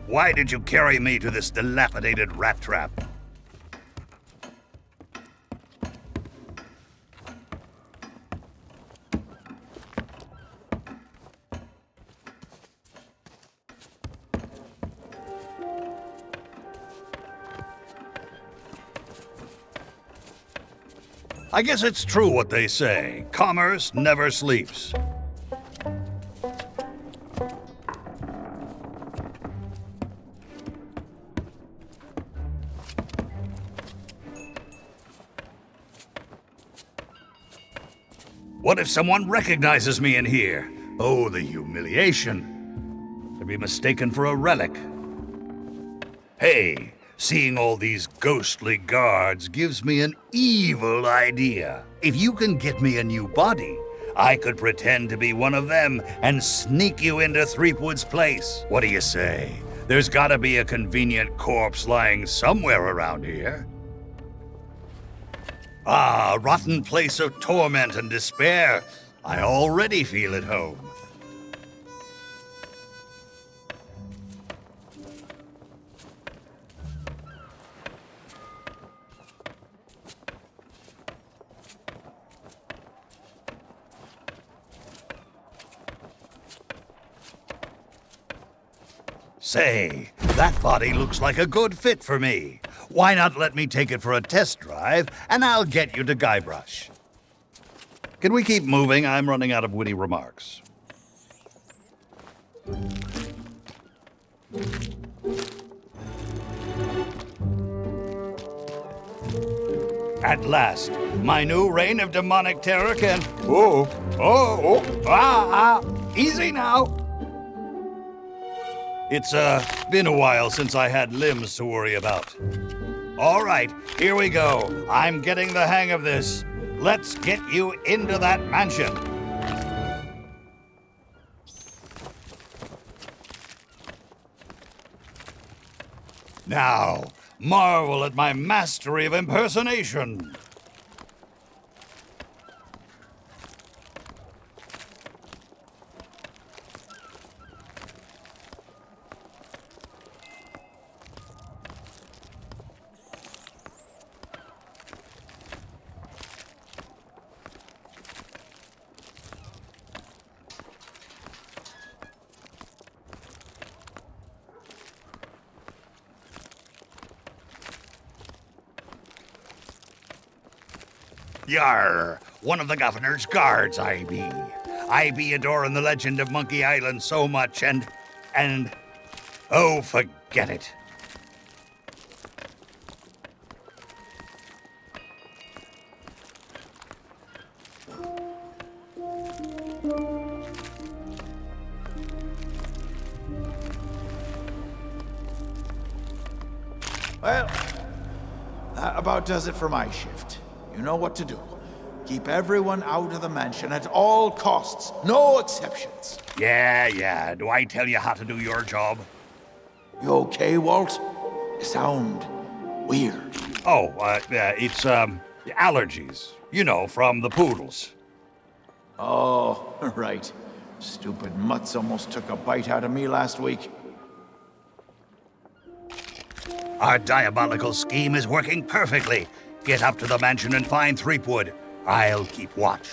[SPEAKER 4] Why did you carry me to this dilapidated rat trap? I guess it's true what they say. Commerce never sleeps. What if someone recognizes me in here? Oh, the humiliation. To be mistaken for a relic. Hey, seeing all these ghostly guards gives me an evil idea. If you can get me a new body, I could pretend to be one of them and sneak you into Threepwood's place. What do you say? There's gotta be a convenient corpse lying somewhere around here. Ah, rotten place of torment and despair. I already feel at home. Say, that body looks like a good fit for me. Why not let me take it for a test drive, and I'll get you to Guybrush. Can we keep moving? I'm running out of witty remarks. At last, my new reign of demonic terror can... Easy now. It's, been a while since I had limbs to worry about. All right, here we go. I'm getting the hang of this. Let's get you into that mansion. Now, marvel at my mastery of impersonation. Yar, one of the governor's guards I be. I be adoring the legend of Monkey Island so much and, oh, forget it.
[SPEAKER 5] Well, that about does it for my shift. You know what to do. Keep everyone out of the mansion at all costs. No exceptions.
[SPEAKER 4] Yeah. Do I tell you how to do your job?
[SPEAKER 5] You okay, Walt? You sound weird.
[SPEAKER 4] Oh, it's, allergies. You know, from the poodles.
[SPEAKER 5] Oh, right. Stupid mutts almost took a bite out of me last week.
[SPEAKER 4] Our diabolical scheme is working perfectly. Get up to the mansion and find Threepwood. I'll keep watch.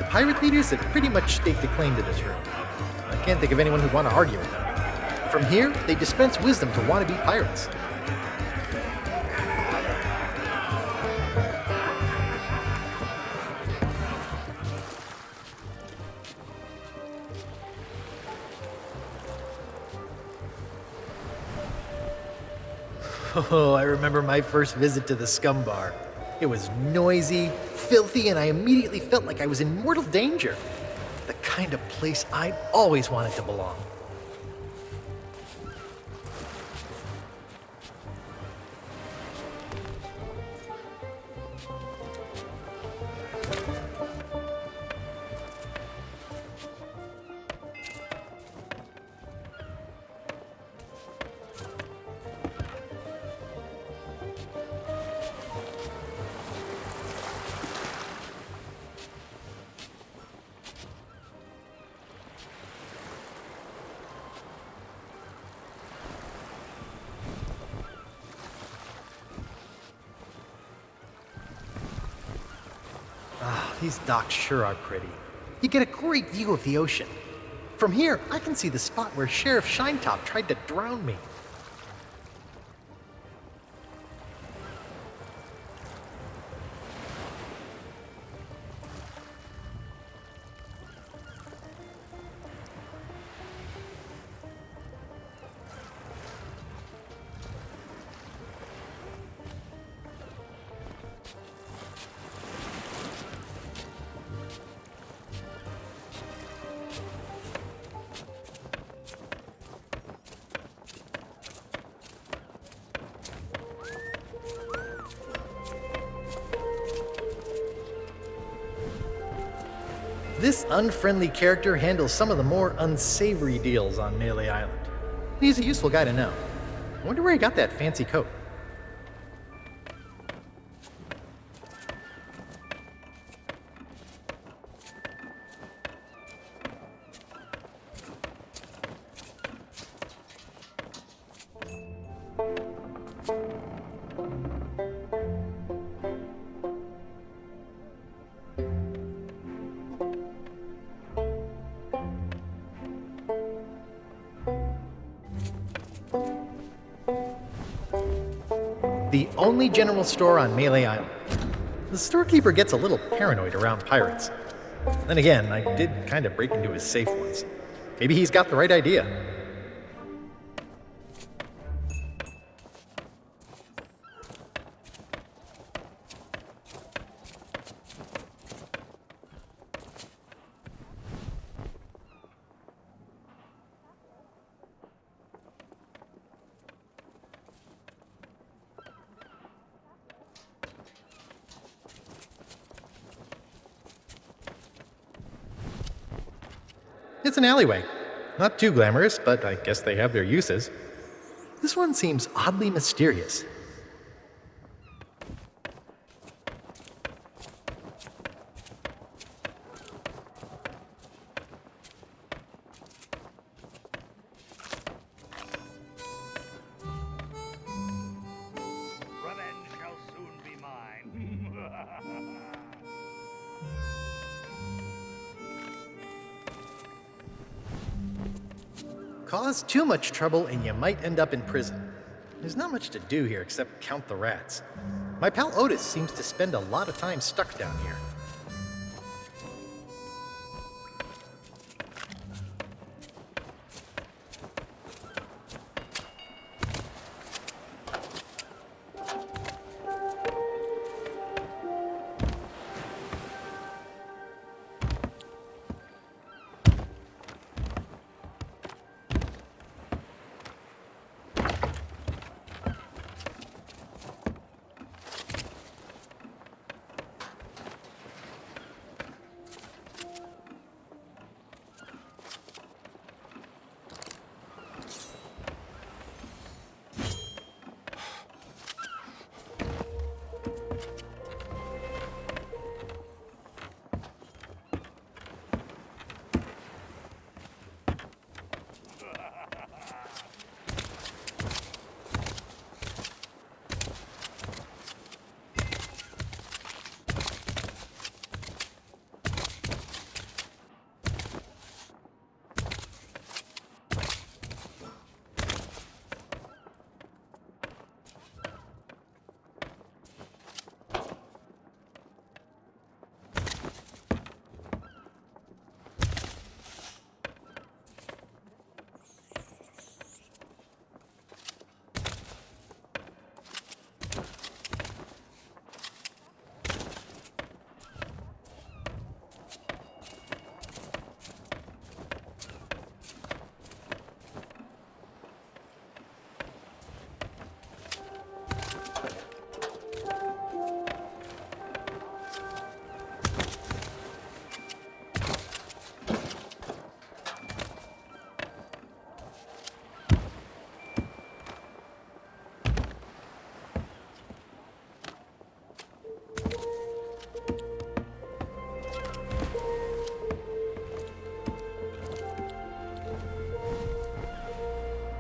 [SPEAKER 3] Pirate leaders have pretty much staked a claim to this room. I can't think of anyone who'd want to argue with them. From here, they dispense wisdom to wannabe pirates. Oh, I remember my first visit to the Scum Bar. It was noisy, filthy, and I immediately felt like I was in mortal danger. The kind of place I always wanted to belong. These docks sure are pretty. You get a great view of the ocean. From here, I can see the spot where Sheriff Shinetop tried to drown me. This unfriendly character handles some of the more unsavory deals on Melee Island. He's a useful guy to know. I wonder where he got that fancy coat. The only general store on Melee Island. The storekeeper gets a little paranoid around pirates. Then again, I did kind of break into his safe once. Maybe he's got the right idea. It's an alleyway. Not too glamorous, but I guess they have their uses. This one seems oddly mysterious.
[SPEAKER 4] Revenge shall soon be mine.
[SPEAKER 3] Cause too much trouble and you might end up in prison. There's not much to do here except count the rats. My pal Otis seems to spend a lot of time stuck down here.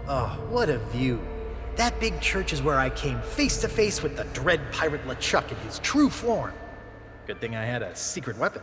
[SPEAKER 3] Oh, what a view. That big church is where I came face to face with the dread pirate LeChuck in his true form. Good thing I had a secret weapon.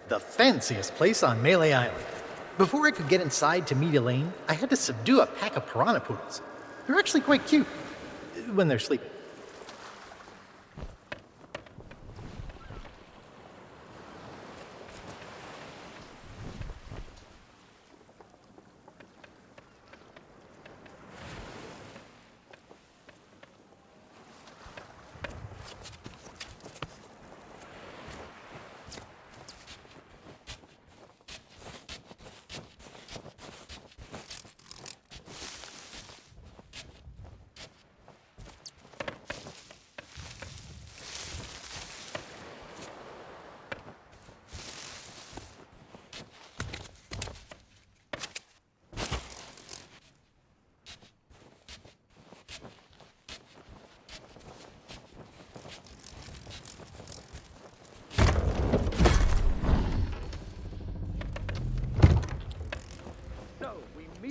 [SPEAKER 3] The fanciest place on Melee Island. Before I could get inside to meet Elaine, I had to subdue a pack of piranha poodles. They're actually quite cute when they're sleeping.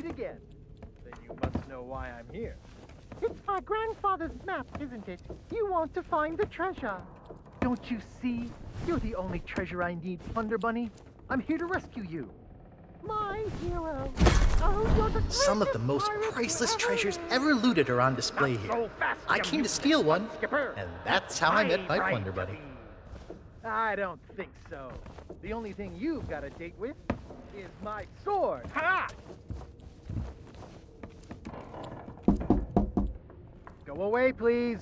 [SPEAKER 3] Again. Then you must know why I'm here.
[SPEAKER 13] It's my grandfather's map, isn't it? You want to find the treasure. Don't you see? You're the only treasure I need, Thunder Bunny. I'm here to rescue you. My hero. Oh, you're the
[SPEAKER 3] Some of the most
[SPEAKER 13] greatest
[SPEAKER 3] priceless
[SPEAKER 13] pirate
[SPEAKER 3] treasures ever looted are on display
[SPEAKER 13] Not
[SPEAKER 3] here.
[SPEAKER 13] so fast,
[SPEAKER 3] I
[SPEAKER 13] you
[SPEAKER 3] came to
[SPEAKER 13] mutant
[SPEAKER 3] steal one,
[SPEAKER 13] skipper.
[SPEAKER 3] and that's how I met my
[SPEAKER 13] Right,
[SPEAKER 3] Thunder Bunny.
[SPEAKER 13] I don't think so. The only thing you've got a date with is my sword. Ha! Go away, please.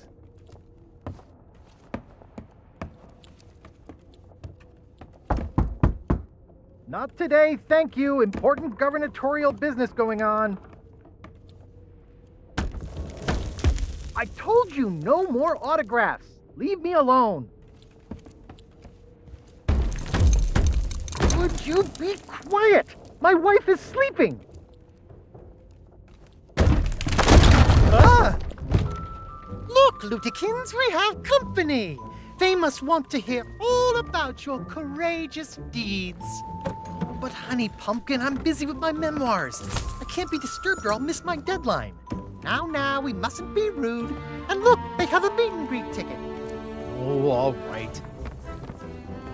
[SPEAKER 13] Not today, thank you. Important gubernatorial business going on. I told you no more autographs. Leave me alone. Would you be quiet? My wife is sleeping. Ah! Look, Lutikins, we have company. They must want to hear all about your courageous deeds. But honey pumpkin, I'm busy with my memoirs. I can't be disturbed or I'll miss my deadline. Now, we mustn't be rude. And look, they have a meet and greet ticket. Oh, all right.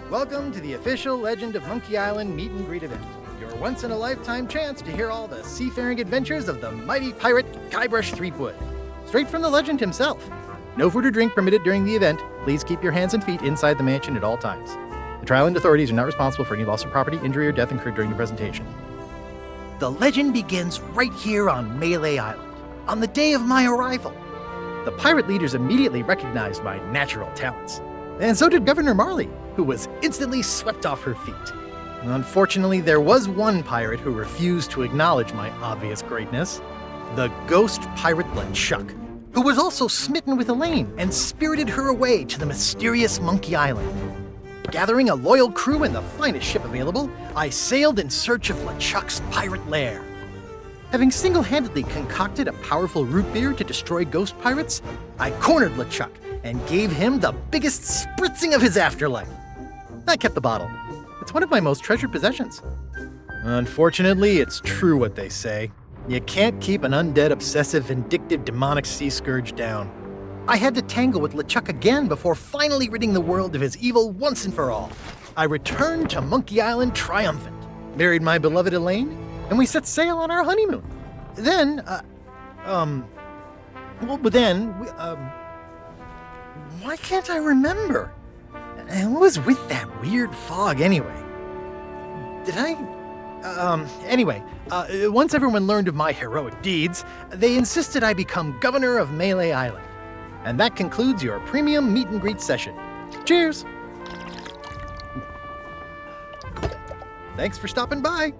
[SPEAKER 13] Welcome to the official Legend of Monkey Island meet and greet event. Your once-in-a-lifetime chance to hear all the seafaring adventures of the mighty pirate Guybrush Threepwood. Straight from the legend himself. No food or drink permitted during the event. Please keep your hands and feet inside the mansion at all times. The trial and authorities are not responsible for any loss of property, injury, or death incurred during the presentation. The legend begins right here on Melee Island, on the day of my arrival. The pirate leaders immediately recognized my natural talents. And so did Governor Marley, who was instantly swept off her feet. Unfortunately, there was one pirate who refused to acknowledge my obvious greatness. The ghost pirate LeChuck, who was also smitten with Elaine and spirited her away to the mysterious Monkey Island. Gathering a loyal crew and the finest ship available, I sailed in search of LeChuck's pirate lair. Having single-handedly concocted a powerful root beer to destroy ghost pirates, I cornered LeChuck and gave him the biggest spritzing of his afterlife. I kept the bottle. It's one of my most treasured possessions. Unfortunately, it's true what they say. You can't keep an undead, obsessive, vindictive, demonic sea scourge down. I had to tangle with LeChuck again before finally ridding the world of his evil once and for all. I returned to Monkey Island triumphant, married my beloved Elaine, and we set sail on our honeymoon. Why can't I remember? And what was with that weird fog anyway? Once everyone learned of my heroic deeds, they insisted I become governor of Melee Island. And that concludes your premium meet and greet session. Cheers! Thanks for stopping by.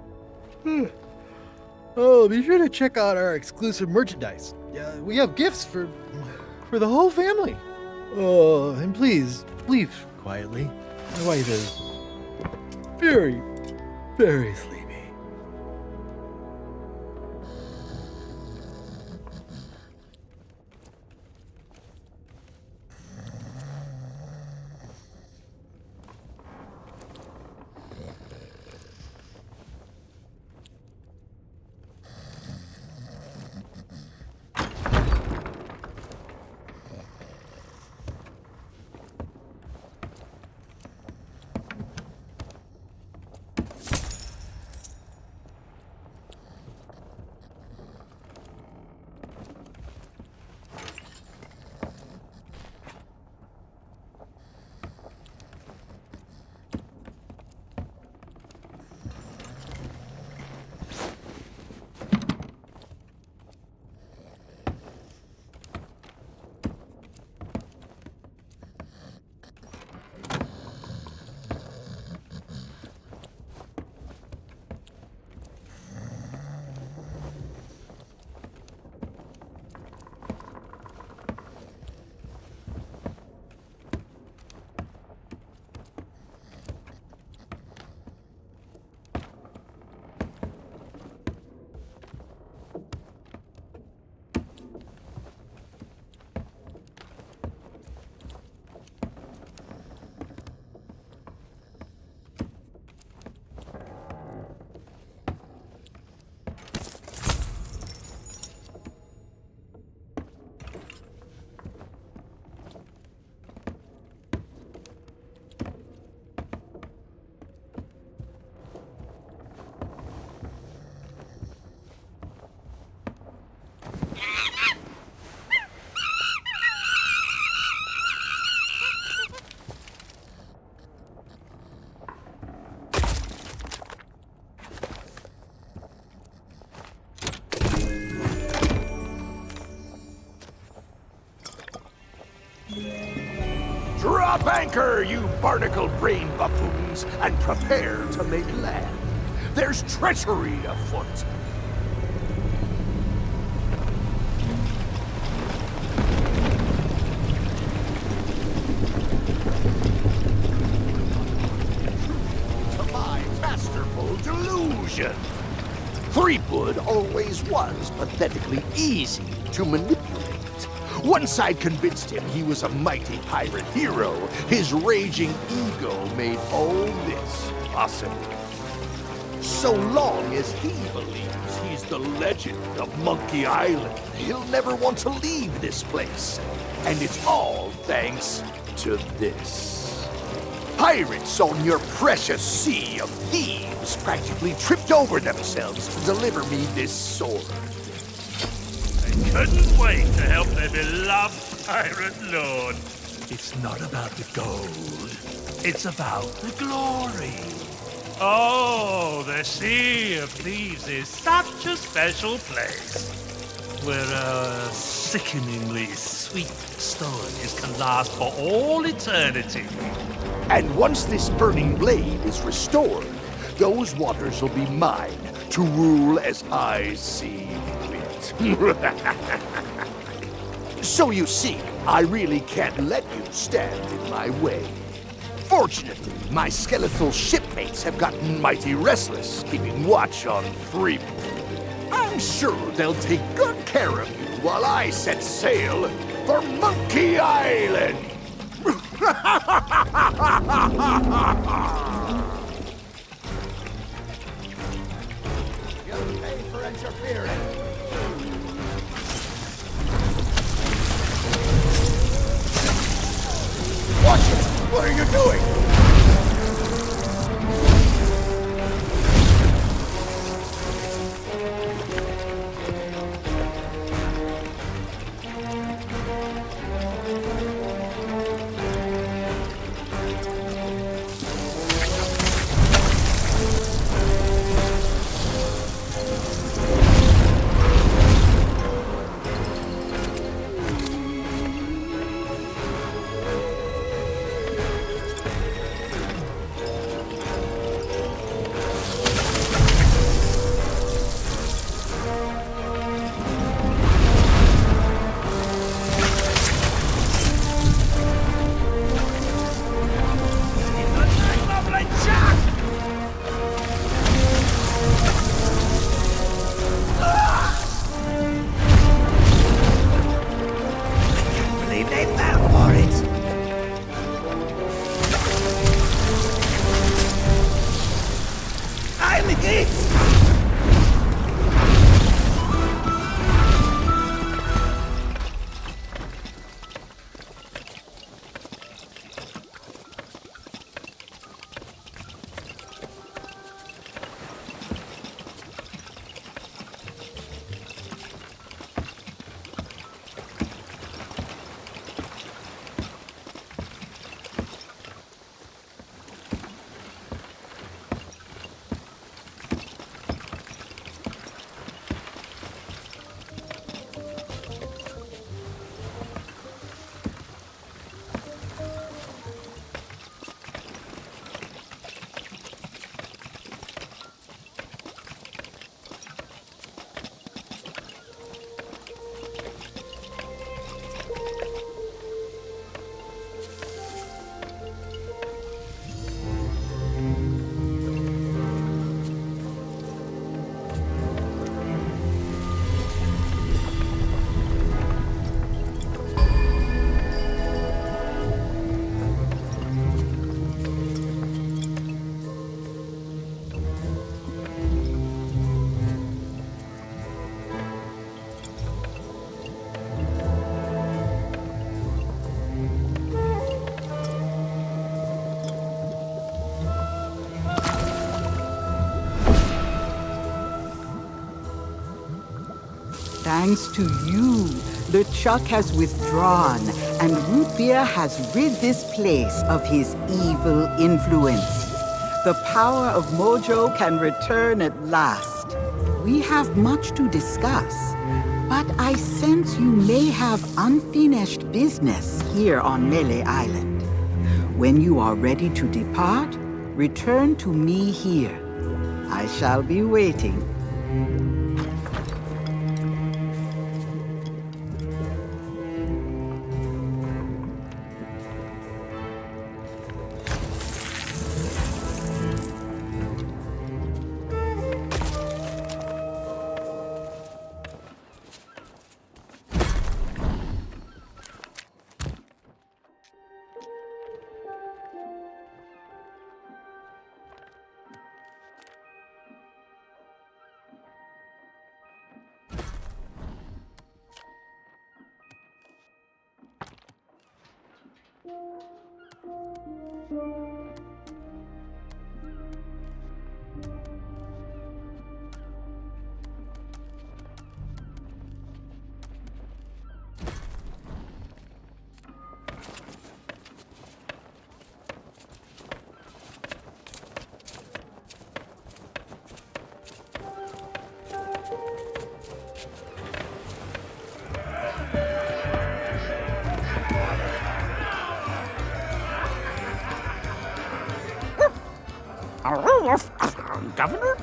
[SPEAKER 13] Oh, be sure to check out our exclusive merchandise. We have gifts for the whole family. Oh, and please, leave quietly. My wife is very, very sleepy.
[SPEAKER 6] Drop anchor, you barnacle-brained buffoons, and prepare to make land. There's treachery afoot. To my masterful delusion. Threepwood always was pathetically easy to manipulate. Once I'd convinced him he was a mighty pirate hero, his raging ego made all this possible. So long as he believes he's the legend of Monkey Island, he'll never want to leave this place. And it's all thanks to this. Pirates on your precious sea of thieves practically tripped over themselves to deliver me this sword.
[SPEAKER 2] Couldn't wait to help their beloved pirate lord. It's not about the gold. It's about the glory. Oh, the Sea of Thieves is such a special place where sickeningly sweet stories can last for all eternity.
[SPEAKER 6] And once this burning blade is restored, those waters will be mine to rule as I see fit. So you see, I really can't let you stand in my way. Fortunately, my skeletal shipmates have gotten mighty restless, keeping watch on Threepwood. I'm sure they'll take good care of you while I set sail for Monkey Island.
[SPEAKER 5] You'll pay for interfering.
[SPEAKER 6] Watch it! What are you doing?
[SPEAKER 14] Thanks to you, the Chuck has withdrawn, and Root Beer has rid this place of his evil influence. The power of Mojo can return at last. We have much to discuss, But I sense you may have unfinished business here on Melee Island. When you are ready to depart, return to me here. I shall be waiting.
[SPEAKER 12] Governor?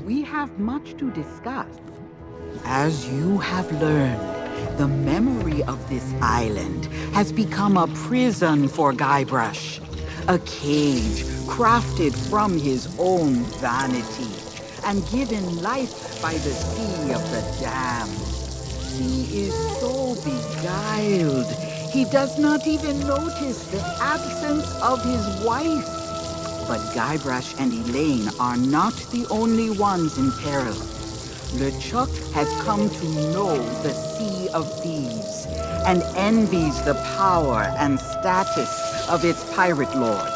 [SPEAKER 14] We have much to discuss. As you have learned, the memory of this island has become a prison for Guybrush. A cage crafted from his own vanity and given life by the sea of the damned. He is so beguiled, he does not even notice the absence of his wife. But Guybrush and Elaine are not the only ones in peril. LeChuck has come to know the Sea of Thieves and envies the power and status of its pirate lord.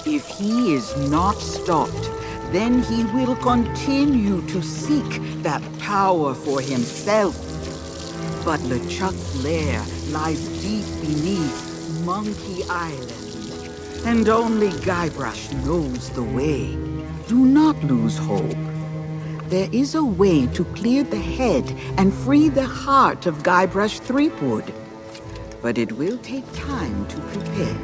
[SPEAKER 14] If he is not stopped, then he will continue to seek that power for himself. But LeChuck's lair lies deep beneath Monkey Island, and only Guybrush knows the way. Do not lose hope. There is a way to clear the head and free the heart of Guybrush Threepwood. But it will take time to prepare.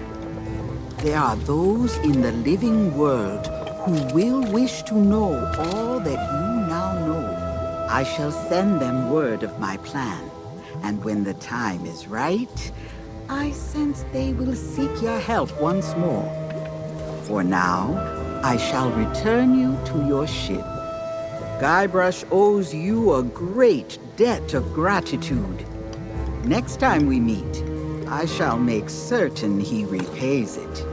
[SPEAKER 14] There are those in the living world who will wish to know all that you now know. I shall send them word of my plan, and when the time is right, I sense they will seek your help once more. For now, I shall return you to your ship. Guybrush owes you a great debt of gratitude. Next time we meet, I shall make certain he repays it.